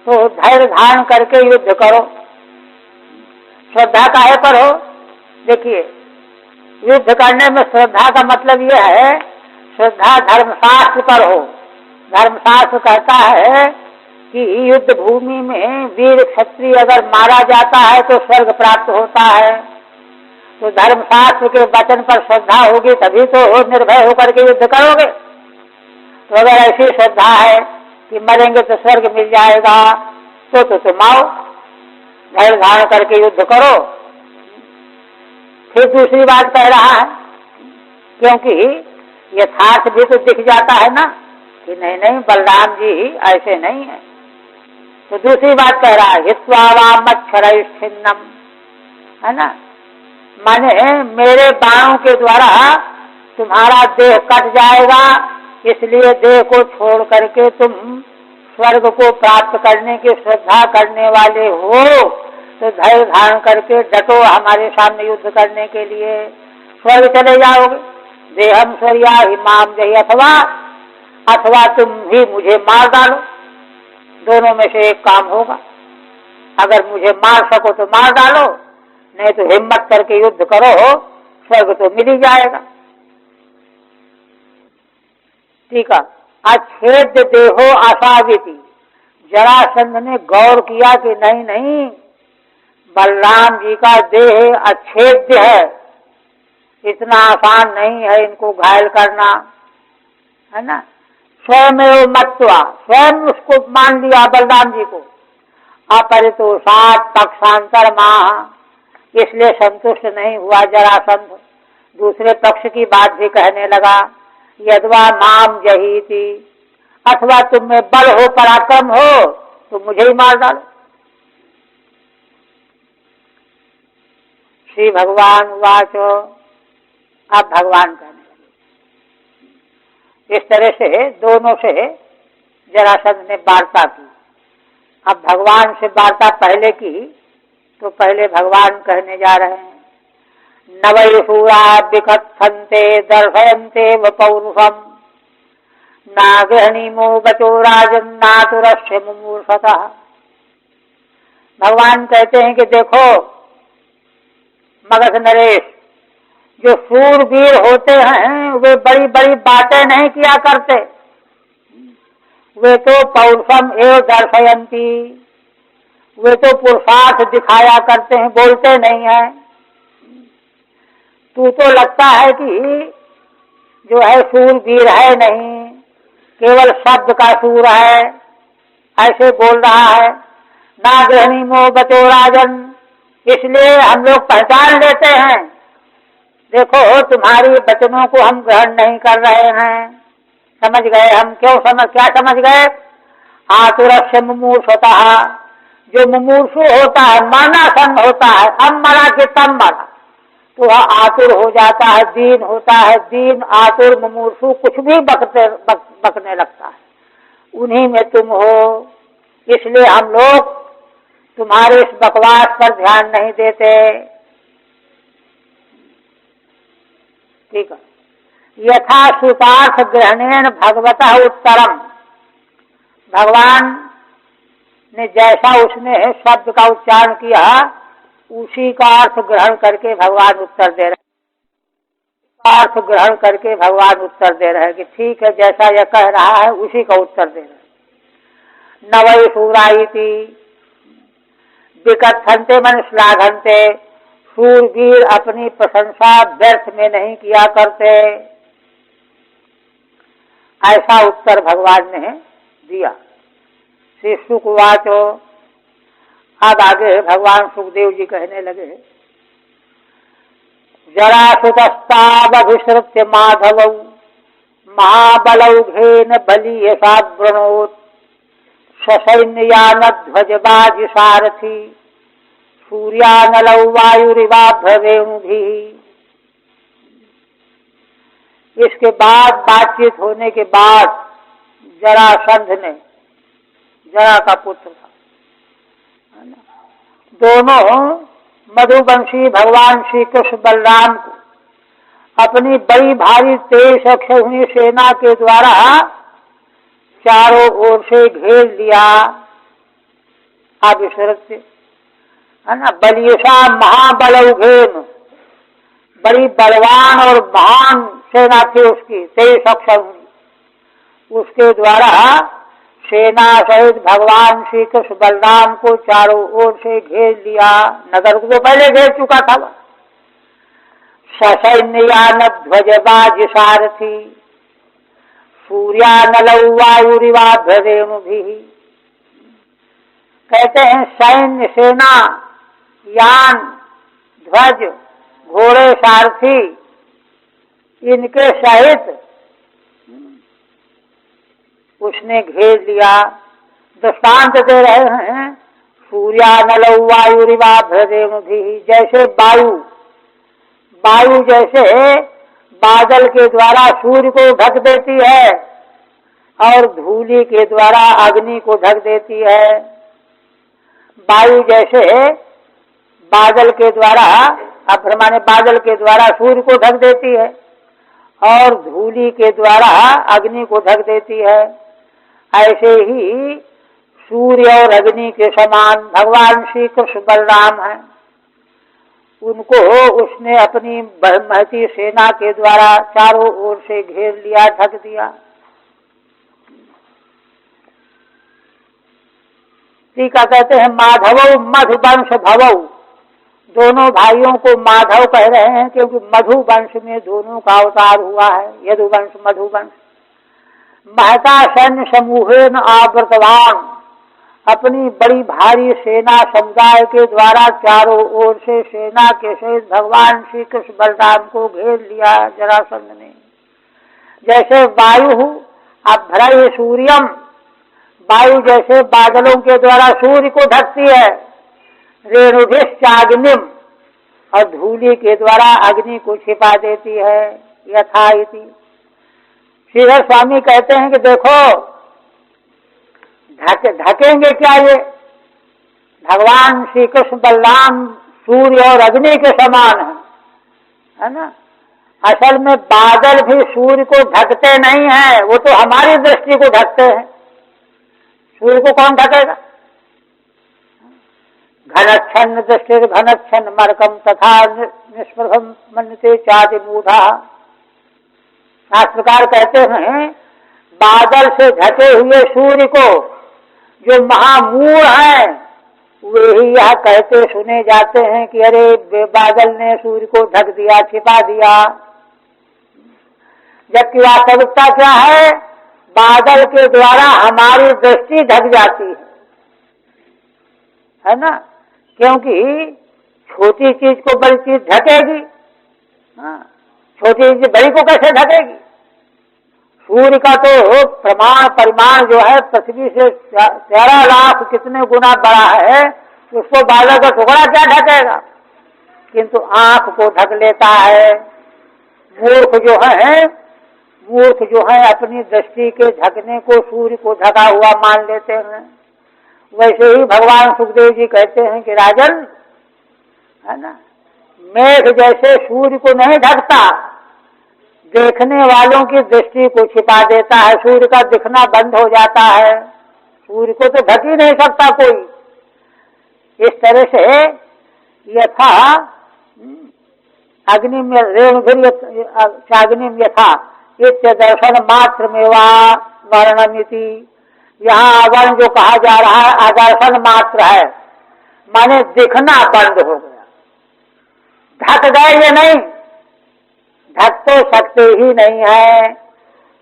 तो धैर्य धारण करके युद्ध करो। श्रद्धा काहे पर हो? देखिए, युद्ध करने में श्रद्धा का मतलब यह है, श्रद्धा धर्मशास्त्र पर हो। धर्मशास्त्र कहता है कि युद्ध भूमि में वीर क्षत्रिय अगर मारा जाता है तो स्वर्ग प्राप्त होता है। तो धर्मशास्त्र के वचन पर श्रद्धा होगी तभी तो निर्भय होकर के युद्ध करोगे। तो अगर ऐसी श्रद्धा है कि मरेंगे तो स्वर्ग मिल जाएगा तो तुम आओ, धैर्य धारण करके युद्ध करो। फिर दूसरी बात कह रहा है, क्योंकि यथार्थ भी तो दिख जाता है ना कि नहीं नहीं बलराम जी ऐसे नहीं है। तो दूसरी बात कह रहा है, हित्वा वा मच्छरैश्छिन्नम, है ना, माने मेरे बाणों के द्वारा तुम्हारा देह कट जाएगा, इसलिए देह को छोड़ करके तुम स्वर्ग को प्राप्त करने की श्रद्धा करने वाले हो तो धैर्य धारण करके डटो हमारे सामने युद्ध करने के लिए, स्वर्ग चले जाओगे। देहम स्वर्या हिमाम जही, अथवा तुम ही मुझे मार डालो, दोनों में से एक काम होगा। अगर मुझे मार सको तो मार डालो, नहीं तो हिम्मत करके युद्ध करो, स्वर्ग तो मिल ही जाएगा। ठीक है। अच्छेद देहो आसाविति, जरासंध ने गौर किया कि नहीं नहीं, बलराम जी का देह अच्छेद्य है, इतना आसान नहीं है इनको घायल करना, है ना। स्वयं मत्वा, स्वयं उसको मान लिया बलराम जी को। अपरितोषात् पक्षांतर माह, इसलिए संतुष्ट नहीं हुआ जरासंध, दूसरे पक्ष की बात भी कहने लगा। यद्वा माम जहीति, अथवा तुम में बल हो, पराक्रम हो तो मुझे ही मार डालो। श्री भगवान वाचो, अब भगवान कहने लगे। इस तरह से दोनों से जरासंध ने वार्ता की। अब भगवान से वार्ता पहले की तो पहले भगवान कहने जा रहे हैं, नवैशूरा विकथन्ते दर्शयन्ते व पौरुषम, नागहणीमो बचो राजन नातुरस्य मुमूर्षतः। भगवान कहते हैं कि देखो मगध नरेश, जो शूरवीर होते हैं वे बड़ी बड़ी बातें नहीं किया करते, वे तो पौरुषम एवं दर्शयंती, वे तो पुरुषार्थ दिखाया करते हैं, बोलते नहीं हैं। तू तो लगता है कि जो है शूरवीर है नहीं, केवल शब्द का शूर है, ऐसे बोल रहा है। ना गृहणी मोह बचो राजन, इसलिए हम लोग पहचान लेते हैं, देखो तुम्हारी वचनों को हम ग्रहण नहीं कर रहे हैं। समझ गए हम? क्या समझ गए? आतुरस्य मुमूर्षतः, जो मुमूर्षु होता है, मरणासन्न होता है, अब मरा कि तब मरा, तो वह आतुर हो जाता है, दीन होता है। दीन, आतुर, मुमूर्षु कुछ भी बकने लगता है, उन्हीं में तुम हो। इसलिए हम लोग तुम्हारे इस बकवास पर ध्यान नहीं देते। ठीक है। यथा श्रुतार्थ ग्रहणेन भगवतः उत्तरम, भगवान ने जैसा उसने शब्द का उच्चारण किया उसी का अर्थ ग्रहण करके भगवान उत्तर दे रहे, अर्थ ग्रहण करके भगवान उत्तर दे रहे कि ठीक है, जैसा यह कह रहा है उसी का उत्तर दे रहे। नवै शूराइति विकथन्ते मन श्लाघन्ते, शूरवीर अपनी प्रशंसा व्यर्थ में नहीं किया करते, ऐसा उत्तर भगवान ने दिया। श्री शुकवाचो, अब आगे भगवान सुखदेव जी कहने लगे, जरासुतस्तावभिश्रुत्य माधवौ महाबलौघेन बलीयसावृणोत्, ससैन्ययानध्वजबाज सारथी सूर्यानलौ वायुरिवाभ्रवेणुभिः। इसके बाद बातचीत होने के बाद जरासंध ने, जरा का पुत्र था, दोनों मधुवंशी भगवान श्री कृष्ण बलराम को अपनी बड़ी भारी 23 अक्षौहिणी सेना के द्वारा चारों ओर से घेर लिया। विशरत से है ना, बलियसा महाबलौघेन, बड़ी बलवान और महान सेना थी उसकी 23 अक्षौहिणी। उसके द्वारा सेना सहित भगवान श्री कृष्ण बलराम को चारों ओर से घेर लिया। नगर को तो पहले घेर चुका था। ससैन्यान ध्वजबाज सारथी सूर्यानलौ वायुरिवाभ्यरेणु भी। कहते हैं सैन्य सेना, यान, ध्वज, घोड़े, सारथी, इनके सहित उसने घेर लिया। दृष्टांत दे रहे हैं सूर्यानलौ वायुरिवाभ्यरेणु भी। जैसे वायु जैसे बादल के द्वारा सूर्य को ढक देती है और धूलि के द्वारा अग्नि को ढक देती है। वायु जैसे बादल के द्वारा माने बादल के द्वारा सूर्य को ढक देती है और धूलि के द्वारा अग्नि को ढक देती है, ऐसे ही सूर्य और अग्नि के समान भगवान श्री कृष्ण बलराम हैं। उनको उसने अपनी महती सेना के द्वारा चारों ओर से घेर लिया, ढक दिया। टीका कहते हैं माधवौ मधुवंश भवौ। दोनों भाइयों को माधव कह रहे हैं क्योंकि मधु वंश में दोनों का अवतार हुआ है, यदुवंश मधुवंश। महता सैन्य समूहेन आवृतवान, अपनी बड़ी भारी सेना समुदाय के द्वारा चारों ओर से सेना के सहित भगवान श्री कृष्ण बलराम को घेर लिया जरासंध ने। जैसे वायु अभ्रय सूर्यम, वायु जैसे बादलों के द्वारा सूर्य को ढकती है, रेणुभिश्चाग्निम, और धूलि के द्वारा अग्नि को छिपा देती है, यथा इति। श्रीधर स्वामी कहते हैं कि देखो ढकेंगे क्या ये? भगवान श्री कृष्ण बलराम सूर्य और अग्नि के समान है ना। असल में बादल भी सूर्य को ढकते नहीं है, वो तो हमारी दृष्टि को ढकते हैं। सूर्य को कौन ढकेगा? घनच्छन्न दृष्टि घनच्छन्न मर्कम तथा निष्प्रभम मन्यते चाति मूढ़ा। शास्त्रकार कहते हैं बादल से ढके हुए सूर्य को जो महामूढ़ है वे ही यह कहते सुने जाते हैं कि अरे बादल ने सूर्य को ढक दिया, छिपा दिया। जबकि वास्तविकता क्या है? बादल के द्वारा हमारी दृष्टि ढक जाती है ना, क्योंकि छोटी चीज को बड़ी चीज ढकेगी। छोटी चीज बड़ी को कैसे ढकेगी? सूर्य का तो परिमाण जो है पृथ्वी से 13 लाख कितने गुना बड़ा है, उसको बादल का टुकड़ा क्या ढकेगा? किंतु आंख को ढक लेता है। मूर्ख जो है अपनी दृष्टि के ढकने को सूर्य को ढका हुआ मान लेते हैं। वैसे ही भगवान सुखदेव जी कहते हैं कि राजन, है ना, मेघ जैसे सूर्य को नहीं ढकता, देखने वालों की दृष्टि को छिपा देता है, सूर्य का दिखना बंद हो जाता है। सूर्य को तो ढक ही नहीं सकता कोई। इस तरह से यथा अग्निम रेणुभिर्चाग्निम यथा इत्य दर्शन मात्र मेवा वर्णमिति। यहाँ वर्ण जो कहा जा रहा है आदर्शन मात्र है, माने दिखना बंद हो गया। ढक गए ये नहीं, ढक तो सकते ही नहीं है,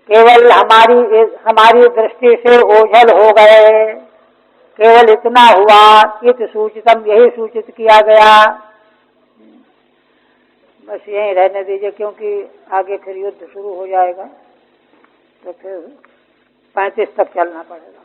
केवल हमारी दृष्टि से ओझल हो गए। केवल इतना हुआ, इत सूचितम, यही सूचित किया गया। बस यहीं रहने दीजिए क्योंकि आगे फिर युद्ध शुरू हो जाएगा, तो फिर 35 तक चलना पड़ेगा।